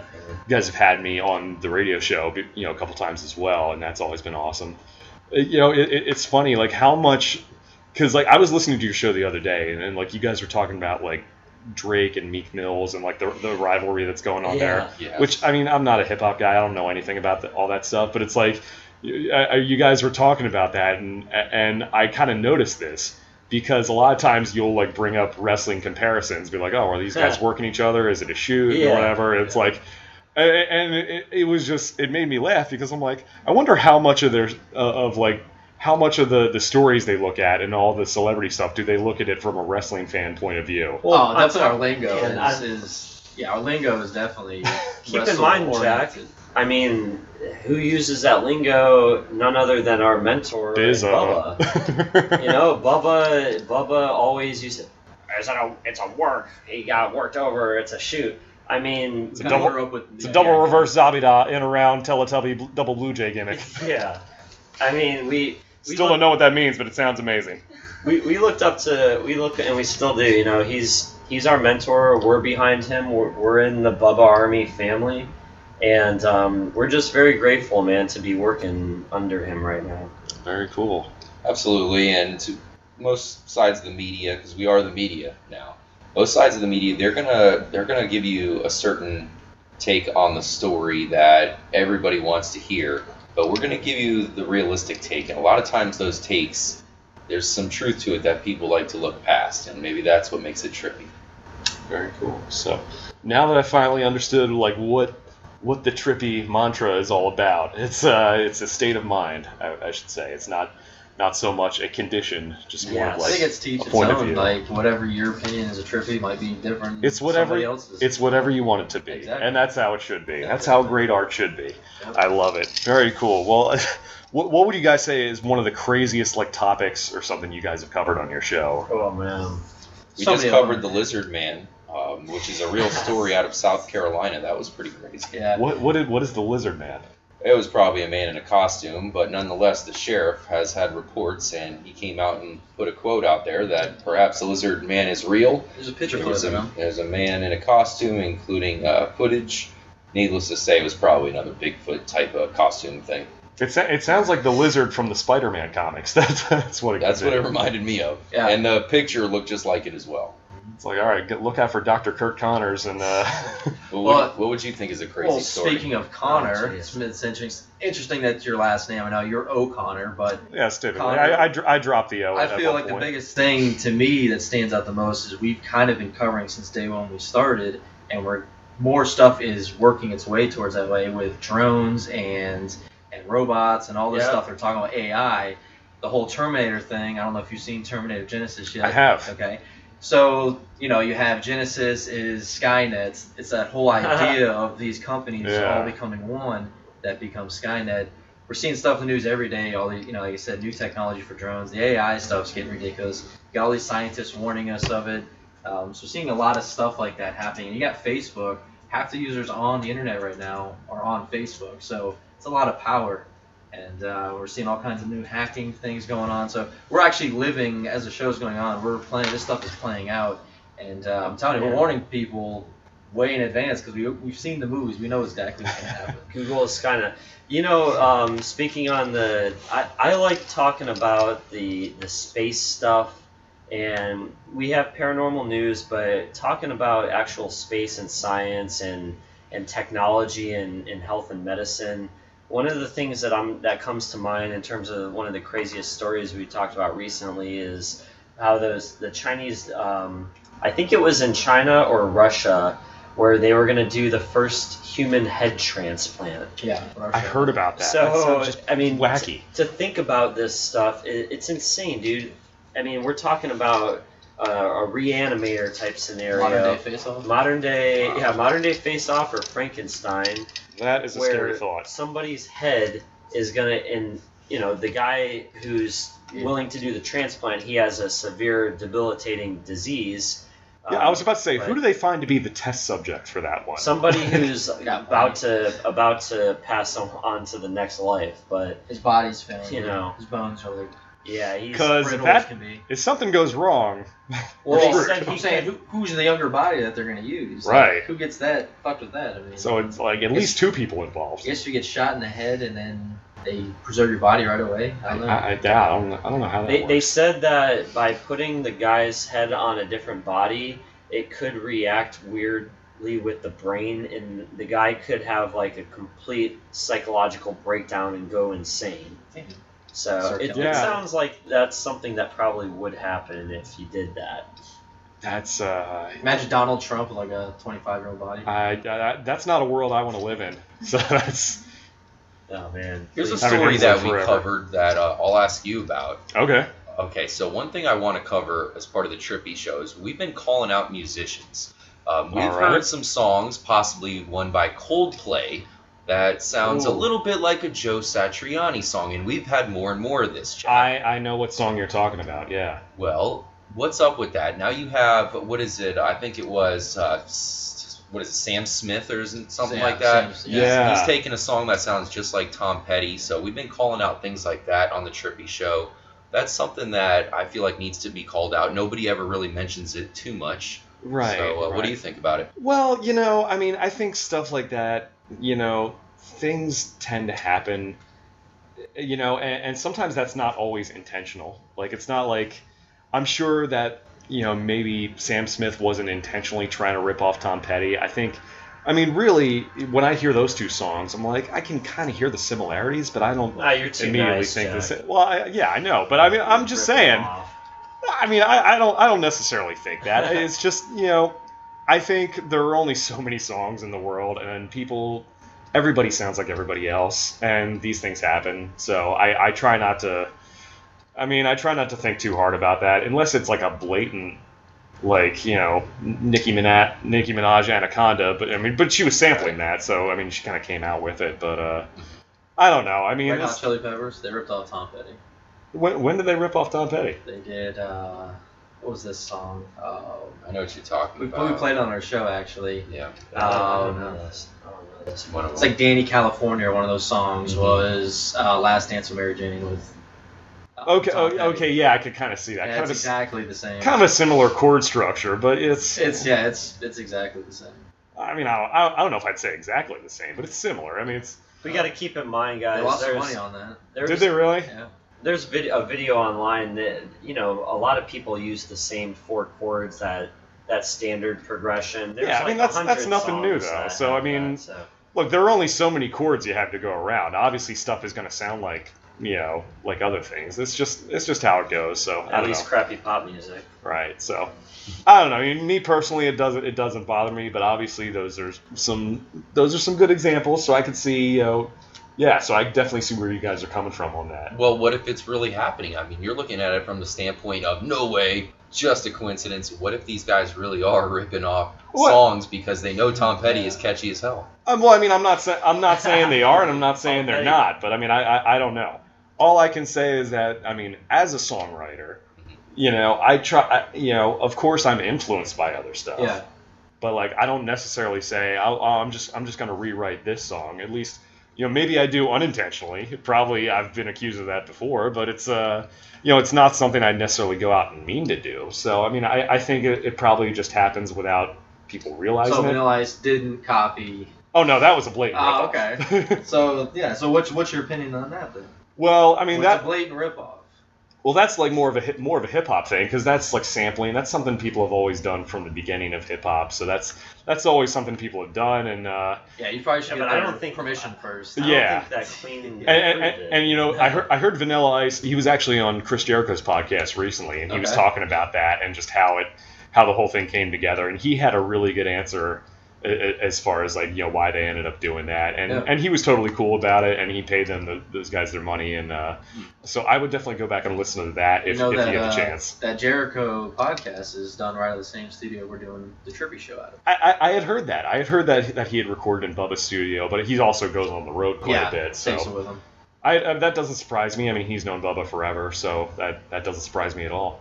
S5: guys have had me on the radio show, a couple times as well, and that's always been awesome. It's funny how much, because I was listening to your show the other day, and you guys were talking about Drake and Meek Mills and the rivalry that's going on there, which I'm not a hip hop guy, I don't know anything about all that stuff, but it's you guys were talking about that, and I kind of noticed this because a lot of times you'll bring up wrestling comparisons, be are these guys working each other, is it a shoot or whatever, it's and it was just, it made me laugh because I'm I wonder how much of their how much of the stories they look at and all the celebrity stuff do they look at it from a wrestling fan point of view?
S4: Well, that's our lingo. Our lingo is definitely.
S3: Keep in mind, Jack. Who uses that lingo? None other than our mentor, Bubba. Bubba always used it. It's a work. He got worked over. It's a shoot.
S5: It's a double reverse Zabida in around Teletubby double Blue Jay gimmick.
S3: Yeah. We
S5: still don't know what that means, but it sounds amazing.
S3: We looked and we still do. He's our mentor. We're behind him. We're in the Bubba Army family, and we're just very grateful, man, to be working under him right now.
S5: Very cool.
S2: Absolutely, and to most sides of the media, because we are the media now. Most sides of the media, they're gonna give you a certain take on the story that everybody wants to hear. But we're going to give you the realistic take, and a lot of times those takes, there's some truth to it that people like to look past, and maybe that's what makes it trippy.
S5: Very cool. So now that I finally understood what what the Trippy mantra is all about. It's a state of mind, I should say. It's not so much a condition, just more of like
S4: I think it's to each
S5: a
S4: its
S5: point of
S4: own.
S5: view.
S4: Like whatever your opinion is a Trippy might be different.
S5: It's
S4: than somebody
S5: whatever
S4: else's.
S5: it's whatever you want it to be,
S4: Exactly.
S5: and that's how it should be.
S4: Yeah,
S5: That's how great art should be.
S4: Yep.
S5: I love it. Very cool. Well, what would you guys say is one of the craziest like topics or something you guys have covered on your show?
S3: Oh man.
S2: We just covered the Lizard Man, which is a real story out of South Carolina. That was pretty crazy.
S4: Yeah.
S5: What is the Lizard Man?
S2: It was probably a man in a costume, but nonetheless, the sheriff has had reports, and he came out and put a quote out there that perhaps the Lizard Man is real.
S4: There's a picture for it.
S2: There's a man in a costume, including footage. Needless to say, it was probably another Bigfoot type of costume thing.
S5: It sounds like the lizard from the Spider-Man comics. That's what it
S2: reminded me of.
S4: Yeah.
S2: And the picture looked just like it as well.
S5: It's like, all right, look out for Dr. Kurt Connors and.
S2: What would you think is a crazy story?
S4: Speaking of Connor, it's interesting that's your last name. I know you're O'Connor, but
S5: yeah, stupid.
S4: Connor,
S5: I dropped the O.
S4: I feel like the biggest thing to me that stands out the most is we've kind of been covering since day one we started, and more stuff is working its way towards that way with drones and robots and all this stuff. They're talking about AI. The whole Terminator thing, I don't know if you've seen Terminator Genesis yet.
S5: I have.
S4: Okay. So, you have Genesis is Skynet. It's that whole idea of these companies all becoming one that becomes Skynet. We're seeing stuff in the news every day. All the, like I said, new technology for drones. The AI stuff's getting ridiculous. You got all these scientists warning us of it. So seeing a lot of stuff like that happening. And you got Facebook. Half the users on the internet right now are on Facebook. So it's a lot of power. And we're seeing all kinds of new hacking things going on. So we're actually living, as the show's going on, this stuff is playing out. And I'm telling you, we're warning people way in advance because we've seen the movies. We know exactly what's going to happen.
S3: Google is kind of, speaking on I like talking about the space stuff. And we have paranormal news, but talking about actual space and science and technology and health and medicine. One of the things that comes to mind in terms of one of the craziest stories we talked about recently is how the Chinese, I think it was in China or Russia, where they were going to do the first human head transplant.
S4: Yeah,
S5: I heard about that.
S3: So,
S5: just
S3: wacky. To think about this stuff, it's insane, dude. I mean, we're talking about a reanimator type scenario.
S4: Modern day face-off?
S3: Modern day face-off or Frankenstein.
S5: That is a scary thought.
S3: Somebody's head is going to, the guy who's willing to do the transplant, he has a severe debilitating disease.
S5: Yeah, I was about to say, who do they find to be the test subject for that one?
S3: Somebody who's about to pass on to the next life, but
S4: his body's failing.
S3: His
S4: bones are like.
S3: Yeah, he's
S5: because if something goes wrong,
S4: I'm saying who's in the younger body that they're going to use?
S5: Right.
S4: Like, who gets that? Fucked with that? I mean,
S5: so it's like at least two people involved.
S4: I guess you get shot in the head and then they preserve your body right away. I don't know.
S5: I don't know how that works.
S3: They said that by putting the guy's head on a different body, it could react weirdly with the brain, and the guy could have like a complete psychological breakdown and go insane. So it sounds like that's something that probably would happen if he did that.
S5: That's
S4: imagine Donald Trump with like a 25-year-old body.
S5: That's not a world I want to live in. So that's.
S3: Oh man.
S2: Here's a story that we covered that I'll ask you about.
S5: Okay.
S2: Okay, so one thing I want to cover as part of the Trippy show is we've been calling out musicians. We've heard some songs, possibly one by Coldplay, that sounds a little bit like a Joe Satriani song, and we've had more and more of this.
S5: I know what song you're talking about, yeah.
S2: Well, what's up with that? Now you have, what is it? I think it was, Sam Smith or something like that? He's taken a song that sounds just like Tom Petty, so we've been calling out things like that on the Trippy show. That's something that I feel like needs to be called out. Nobody ever really mentions it too much.
S5: Right.
S2: So what do you think about it?
S5: Well, I think stuff like that, things tend to happen, and sometimes that's not always intentional. Like, it's not like, I'm sure that, maybe Sam Smith wasn't intentionally trying to rip off Tom Petty. Really, when I hear those two songs, I'm like, I can kind of hear the similarities, but I don't immediately think the same. Well, I know, but I'm just saying. I don't necessarily think that. It's just, I think there are only so many songs in the world, and people everybody sounds like everybody else, and these things happen. So I try not to. I mean, I try not to think too hard about that, unless it's like a blatant, like, you know, Nicki Minaj Anaconda. But she was sampling that, so I mean, she kind of came out with it. But I don't know. I mean,
S4: Red Hot Chili Peppers, they ripped off Tom Petty.
S5: When did they rip off Tom Petty?
S4: They did. What was this song?
S2: I know what you're talking about.
S4: We played it on our show, actually.
S2: Yeah.
S3: I don't know this.
S4: It's like Danny California. One of those songs was "Last Dance with Mary Jane" with.
S5: Okay, yeah, I could kind of see that.
S4: Yeah,
S5: kind
S4: it's
S5: of
S4: exactly the same.
S5: Kind of a similar chord structure, but it's
S4: exactly the same.
S5: I mean, I don't know if I'd say exactly the same, but it's similar. I mean, it's.
S3: We got to keep in mind, guys.
S4: They lost some money on that.
S5: Did they really?
S4: Yeah.
S3: There's a video online that, you know, a lot of people use the same 4 chords, that standard progression. There's
S5: I mean, that's nothing new though. So I mean, look, there are only so many chords you have to go around. Obviously, stuff is going to sound like, you know, like other things. It's just how it goes. So
S3: at least crappy pop music.
S5: Right. So I don't know. I mean, me personally, it doesn't bother me. But obviously, those are some good examples. So I could see, you know. Yeah, so I definitely see where you guys are coming from on that.
S2: Well, what if it's really happening? I mean, you're looking at it from the standpoint of, no way, just a coincidence. What if these guys really are ripping off songs because they know Tom Petty is catchy as hell?
S5: Well, I mean, I'm not saying they are, and I'm not saying they're not. But I mean, I don't know. All I can say is that, I mean, as a songwriter, you know, I try. You know, of course, I'm influenced by other stuff.
S4: Yeah.
S5: But like, I don't necessarily say, I'm just going to rewrite this song. At least. You know, maybe I do unintentionally. Probably I've been accused of that before, but it's you know, it's not something I necessarily go out and mean to do. So I mean, I think it probably just happens without people realizing it.
S4: So Vanilla Ice didn't copy.
S5: Oh no, that was a blatant ripoff.
S4: Okay. So what's your opinion on that then?
S5: Well, I mean,
S4: What's a blatant ripoff?
S5: Well, that's like more of a hip hop thing, because that's like sampling. That's something people have always done from the beginning of hip hop. So that's always something people have done. And
S4: yeah, you probably should get
S3: I don't think
S4: permission first.
S3: I don't think that clean.
S5: And you know, I heard Vanilla Ice. He was actually on Chris Jericho's podcast recently, and he was talking about that and just how the whole thing came together. And he had a really good answer as far as like, you know, why they ended up doing that, and he was totally cool about it, and he paid them those guys their money, and so I would definitely go back and listen to that if you get the chance.
S4: That Jericho podcast is done right out of the same studio we're doing the Trippy show out of.
S5: I had heard that. I had heard that he had recorded in Bubba's studio, but he also goes on the road quite a bit. So
S4: takes it with him.
S5: That doesn't surprise me. I mean, he's known Bubba forever, so that doesn't surprise me at all.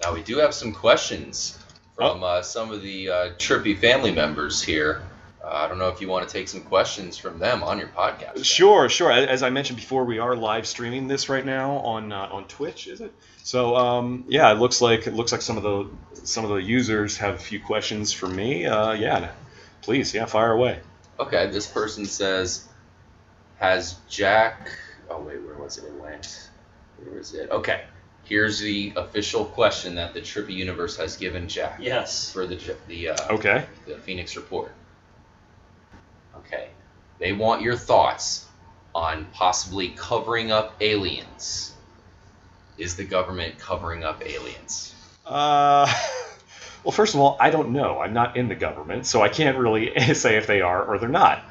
S2: Now we do have some questions from some of the Trippy family members here. I don't know if you want to take some questions from them on your podcast.
S5: Sure. As I mentioned before, we are live streaming this right now on Twitch, is it? So it looks like some of the users have a few questions for me. Please, fire away.
S2: Okay, this person says, has Jack? Oh wait, where was it? It went. Where is it? Okay. Here's the official question that the Trippy universe has given Jack.
S3: Yes.
S2: For the Phoenix Report. Okay. They want your thoughts on possibly covering up aliens. Is the government covering up aliens?
S5: Well, first of all, I don't know. I'm not in the government, so I can't really say if they are or they're not.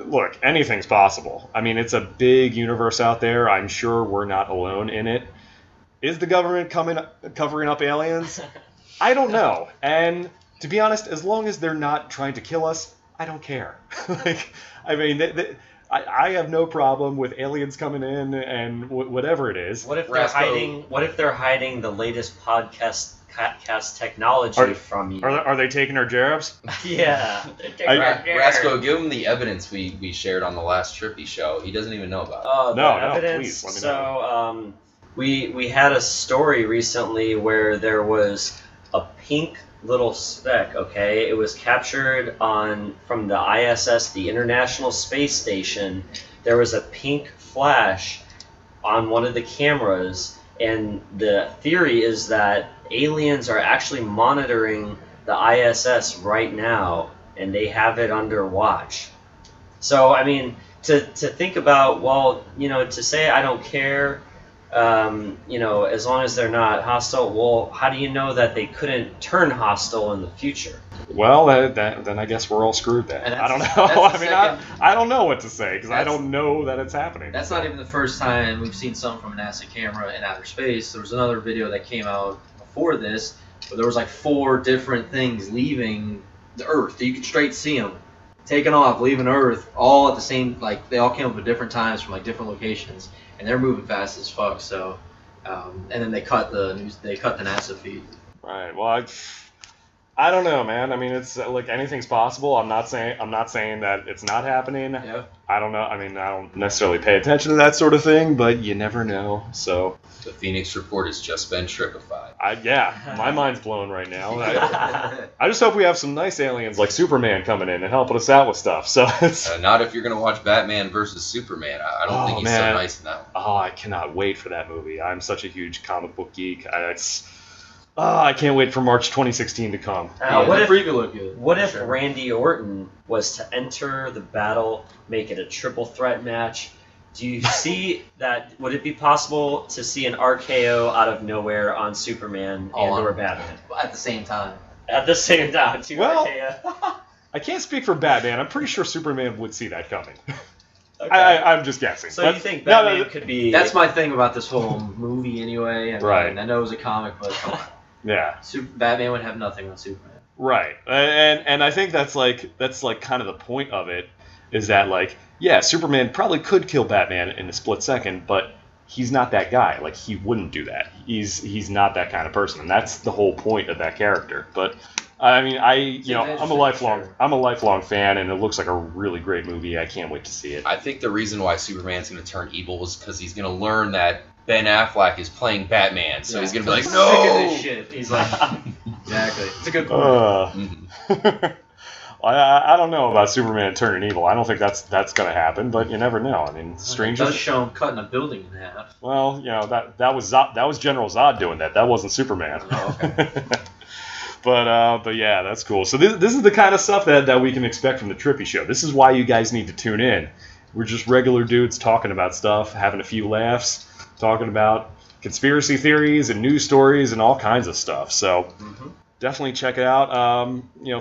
S5: Look, anything's possible. I mean, it's a big universe out there. I'm sure we're not alone in it. Is the government covering up aliens? I don't know. And to be honest, as long as they're not trying to kill us, I don't care. I have no problem with aliens coming in and whatever it is.
S3: What if they're hiding? What if they're hiding the latest podcast technology from you?
S5: Are they taking our jabs?
S3: Yeah.
S2: Raspo, give him the evidence we shared on the last Trippy show. He doesn't even know about it.
S3: Oh,
S5: no,
S3: evidence.
S5: Please let me know.
S3: So, we had a story recently where there was a pink little speck. Okay, it was captured from the ISS, the International Space Station. There was a pink flash on one of the cameras, and the theory is that aliens are actually monitoring the ISS right now, and they have it under watch. So, I mean, to think about, well, you know, to say I don't care, you know, as long as they're not hostile, well, how do you know that they couldn't turn hostile in the future?
S5: Well, then I guess we're all screwed then. I don't know. I mean, I don't know what to say because I don't know that it's happening.
S4: That's not even the first time we've seen something from a NASA camera in outer space. There was another video that came out before this where there was like 4 different things leaving the Earth. You could straight see them taking off, leaving Earth, all at the same, like they all came up at different times from like different locations, and they're moving fast as fuck. So, and then they cut the NASA feed.
S5: Right. Well, I don't know, man. I mean, it's like anything's possible. I'm not saying that it's not happening.
S4: Yeah.
S5: I don't know. I mean, I don't necessarily pay attention to that sort of thing, but you never know. So
S2: the Phoenix report has just been trippified.
S5: My mind's blown right now. I just hope we have some nice aliens like Superman coming in and helping us out with stuff. So it's
S2: not if you're gonna watch Batman versus Superman. I don't think he's so nice in that one.
S5: Oh, I cannot wait for that movie. I'm such a huge comic book geek. I can't wait for March 2016 to come.
S3: What if Randy Orton was to enter the battle, make it a triple threat match? Do you see that? Would it be possible to see an RKO out of nowhere on Superman or Batman?
S4: At the same time.
S3: At the same time,
S5: RKO. I can't speak for Batman. I'm pretty sure Superman would see that coming.
S3: Okay.
S5: I'm just guessing.
S3: So you think Batman could be...
S4: That's my thing about this whole movie anyway.
S5: Right.
S4: I know it was a comic, but come on.
S5: Yeah.
S4: Batman would have nothing on Superman.
S5: Right. And I think that's kind of the point of it, is that like, yeah, Superman probably could kill Batman in a split second, but he's not that guy. Like, he wouldn't do that. He's not that kind of person, and that's the whole point of that character. But I mean, I'm a lifelong fan, and it looks like a really great movie. I can't wait to see it.
S2: I think the reason why Superman's going to turn evil is because he's going to learn that Ben Affleck is playing Batman, so he's going to be like, no!
S4: Sick of this shit. He's like, exactly. It's a good point.
S5: I don't know about Superman turning evil. I don't think that's going to happen, but you never know. I mean, strangers...
S4: It does show him cutting a building in half.
S5: Well, that was General Zod doing that. That wasn't Superman.
S4: Oh, okay.
S5: But yeah, that's cool. So this is the kind of stuff that we can expect from the Trippy Show. This is why you guys need to tune in. We're just regular dudes talking about stuff, having a few laughs, talking about conspiracy theories and news stories and all kinds of stuff. So definitely check it out.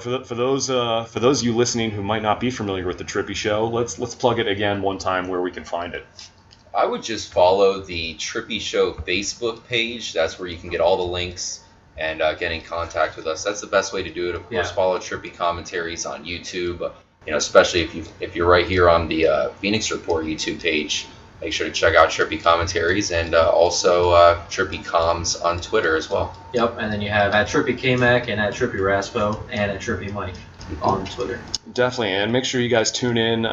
S5: For those of you listening who might not be familiar with the Trippy Show, let's plug it again one time where we can find it.
S2: I would just follow the Trippy Show Facebook page. That's where you can get all the links and get in contact with us. That's the best way to do it. Of course, follow Trippy Commentaries on YouTube. Especially if you're right here on the Phoenix Report YouTube page. Make sure to check out Trippy Commentaries and also Trippy Comms on Twitter as well.
S4: Yep, and then you have at Trippy KMac and at Trippy Raspo and at Trippy Mike on Twitter.
S5: Definitely, and make sure you guys tune in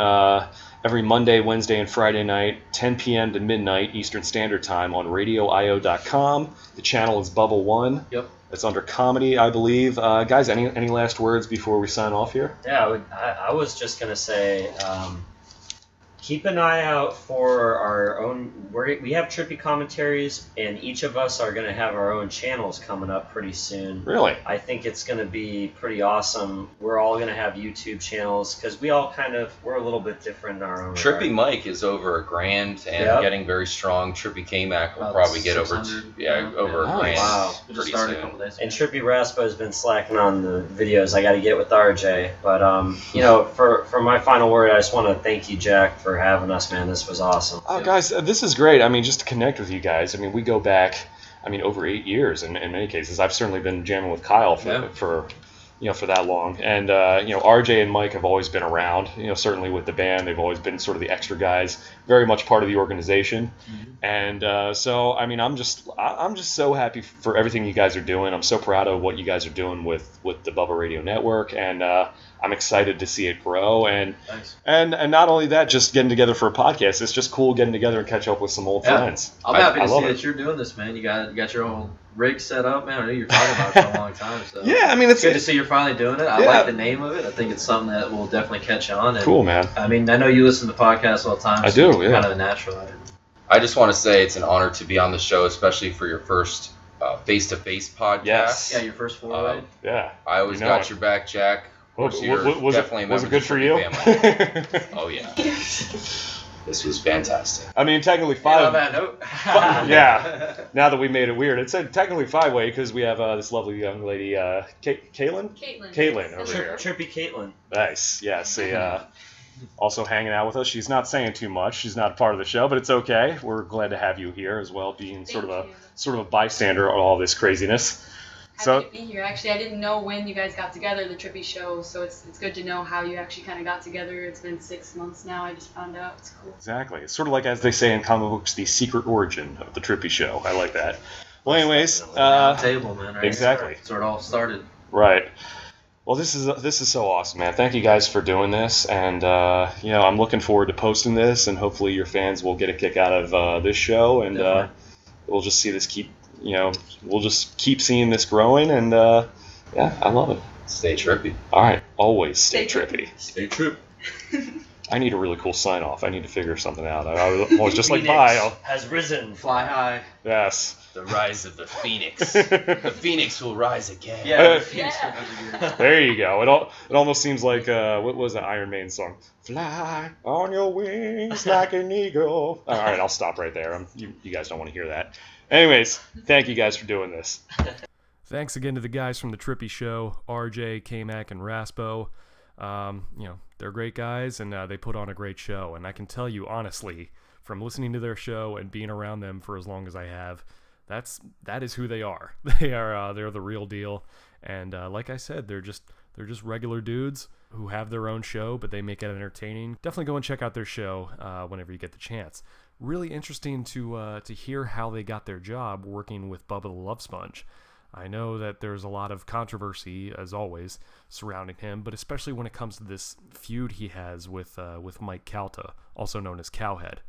S5: every Monday, Wednesday, and Friday night, 10 p.m. to midnight Eastern Standard Time on radioio.com. The channel is Bubba 1.
S4: Yep.
S5: It's under comedy, I believe. Guys, any last words before we sign off here?
S3: Yeah, I was just going to say... keep an eye out for our own... We have Trippy Commentaries, and each of us are going to have our own channels coming up pretty soon.
S5: Really?
S3: I think it's going to be pretty awesome. We're all going to have YouTube channels, because we all we're a little bit different in our own
S2: Trippy
S3: regard.
S2: Mike is over $1,000 and getting very strong. Trippy KMac will probably get over $1,000
S3: Wow.
S2: pretty soon.
S3: And Trippy Raspo has been slacking on the videos. I got to get with RJ. But, for my final word, I just want to thank you, Jack, for having us, man. This was awesome.
S5: Oh, guys, this is great. I mean, just to connect with you guys. I mean, we go back, over 8 years in many cases. I've certainly been jamming with Kyle for that long. And, RJ and Mike have always been around, certainly with the band. They've always been sort of the extra guys, very much part of the organization. And so, I'm just so happy for everything you guys are doing. I'm so proud of what you guys are doing with the Bubba Radio Network. And I'm excited to see it grow. And not only that, just getting together for a podcast. It's just cool getting together and catch up with some old friends.
S4: I'm happy to see that you're doing this, man. You got your own rig set up, man. I know you're talking about it for a long time. So
S5: yeah, it's
S4: good to see you're finally doing it. I like the name of it. I think it's something that will definitely catch on. And,
S5: cool, man.
S4: I know you listen to podcasts all the time.
S5: I do, yeah.
S4: Kind of a natural.
S2: I just want to say it's an honor to be on the show, especially for your first face-to-face podcast.
S5: Yes.
S4: Yeah, your first foray.
S5: Yeah.
S2: I always got your back, Jack.
S5: Was it good for you?
S2: Oh, yeah. This was fantastic.
S5: I mean, technically
S4: And
S5: five.
S4: on that note,
S5: Yeah. Now that we made it weird, it's technically five-way because we have this lovely young lady, Caitlin over here.
S3: Trippy Caitlin.
S5: Nice. Yes. Also hanging out with us. She's not saying too much. She's not a part of the show, but it's okay. We're glad to have you here as well, being sort of a bystander on all this craziness.
S6: Happy to be here. Actually, I didn't know when you guys got together, the Trippy show, so it's good to know how you actually kind of got together. It's been 6 months now. I just found out. It's cool.
S5: Exactly. It's sort of like, as they say in comic books, the secret origin of the Trippy show. I like that. Well, anyways,
S4: table, man. Right?
S5: Exactly.
S4: That's where it all started.
S5: Right. Well, this is so awesome, man. Thank you guys for doing this, and I'm looking forward to posting this, and hopefully your fans will get a kick out of this show, and we'll just see this we'll just keep seeing this growing, and I love it.
S2: Stay trippy.
S5: All right, always stay trippy.
S2: Stay trip.
S5: I need a really cool sign off. I need to figure something out. I was just like, bye.
S3: Has risen.
S4: Fly high.
S5: Yes.
S2: The rise of the phoenix. The phoenix will rise again.
S4: Yeah.
S5: There you go. It almost seems like what was the Iron Maiden song? Fly on your wings like an eagle. All right, I'll stop right there. You guys don't want to hear that. Anyways, thank you guys for doing this. Thanks again to the guys from the Trippy Show, RJ, K-Mac, and Raspo. They're great guys, and they put on a great show. And I can tell you honestly, from listening to their show and being around them for as long as I have, that is who they are. They're the real deal. And like I said, they're just regular dudes who have their own show, but they make it entertaining. Definitely go and check out their show whenever you get the chance. Really interesting to hear how they got their job working with Bubba the Love Sponge. I know that there's a lot of controversy, as always, surrounding him, but especially when it comes to this feud he has with Mike Calta, also known as Cowhead.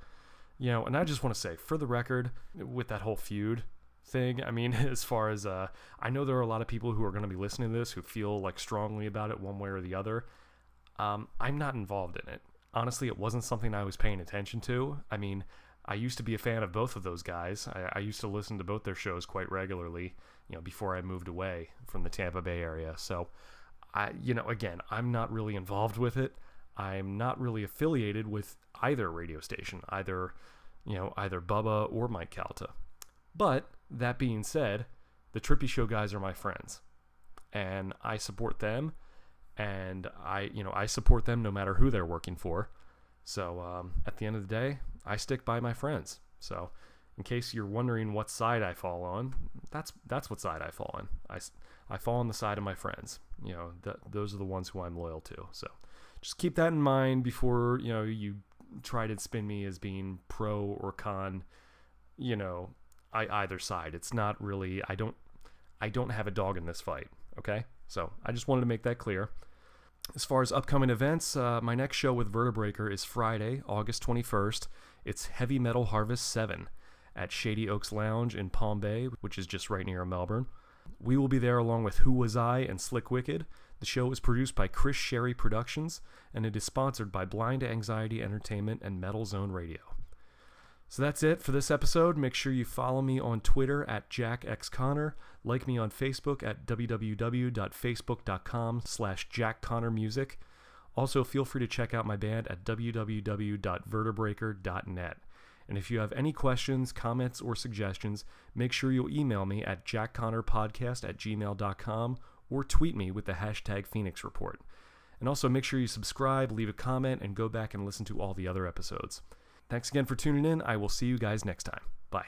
S5: And I just want to say, for the record, with that whole feud thing, I mean, as far as, I know there are a lot of people who are going to be listening to this who feel like strongly about it one way or the other. I'm not involved in it. Honestly, it wasn't something I was paying attention to. I mean, I used to be a fan of both of those guys. I used to listen to both their shows quite regularly, before I moved away from the Tampa Bay area. So, again, I'm not really involved with it. I'm not really affiliated with either radio station, either Bubba or Mike Calta. But that being said, the Trippy Show guys are my friends, and I support them, and I support them no matter who they're working for. So at the end of the day, I stick by my friends. So in case you're wondering what side I fall on, that's what side I fall on. I fall on the side of my friends. Those are the ones who I'm loyal to. So just keep that in mind before you try to spin me as being pro or con. Either side. It's not really. I don't have a dog in this fight. Okay, so I just wanted to make that clear. As far as upcoming events, my next show with Vertebreaker is Friday, August 21st. It's Heavy Metal Harvest 7 at Shady Oaks Lounge in Palm Bay, which is just right near Melbourne. We will be there along with Who Was I and Slick Wicked. The show is produced by Chris Sherry Productions, and it is sponsored by Blind Anxiety Entertainment and Metal Zone Radio. So that's it for this episode. Make sure you follow me on Twitter at JackXConnor, like me on Facebook at www.facebook.com/JackConnorMusic. Also, feel free to check out my band at www.vertebreaker.net. And if you have any questions, comments, or suggestions, make sure you'll email me at jackconnorpodcast@gmail.com or tweet me with the hashtag Phoenix Report. And also make sure you subscribe, leave a comment, and go back and listen to all the other episodes. Thanks again for tuning in. I will see you guys next time. Bye.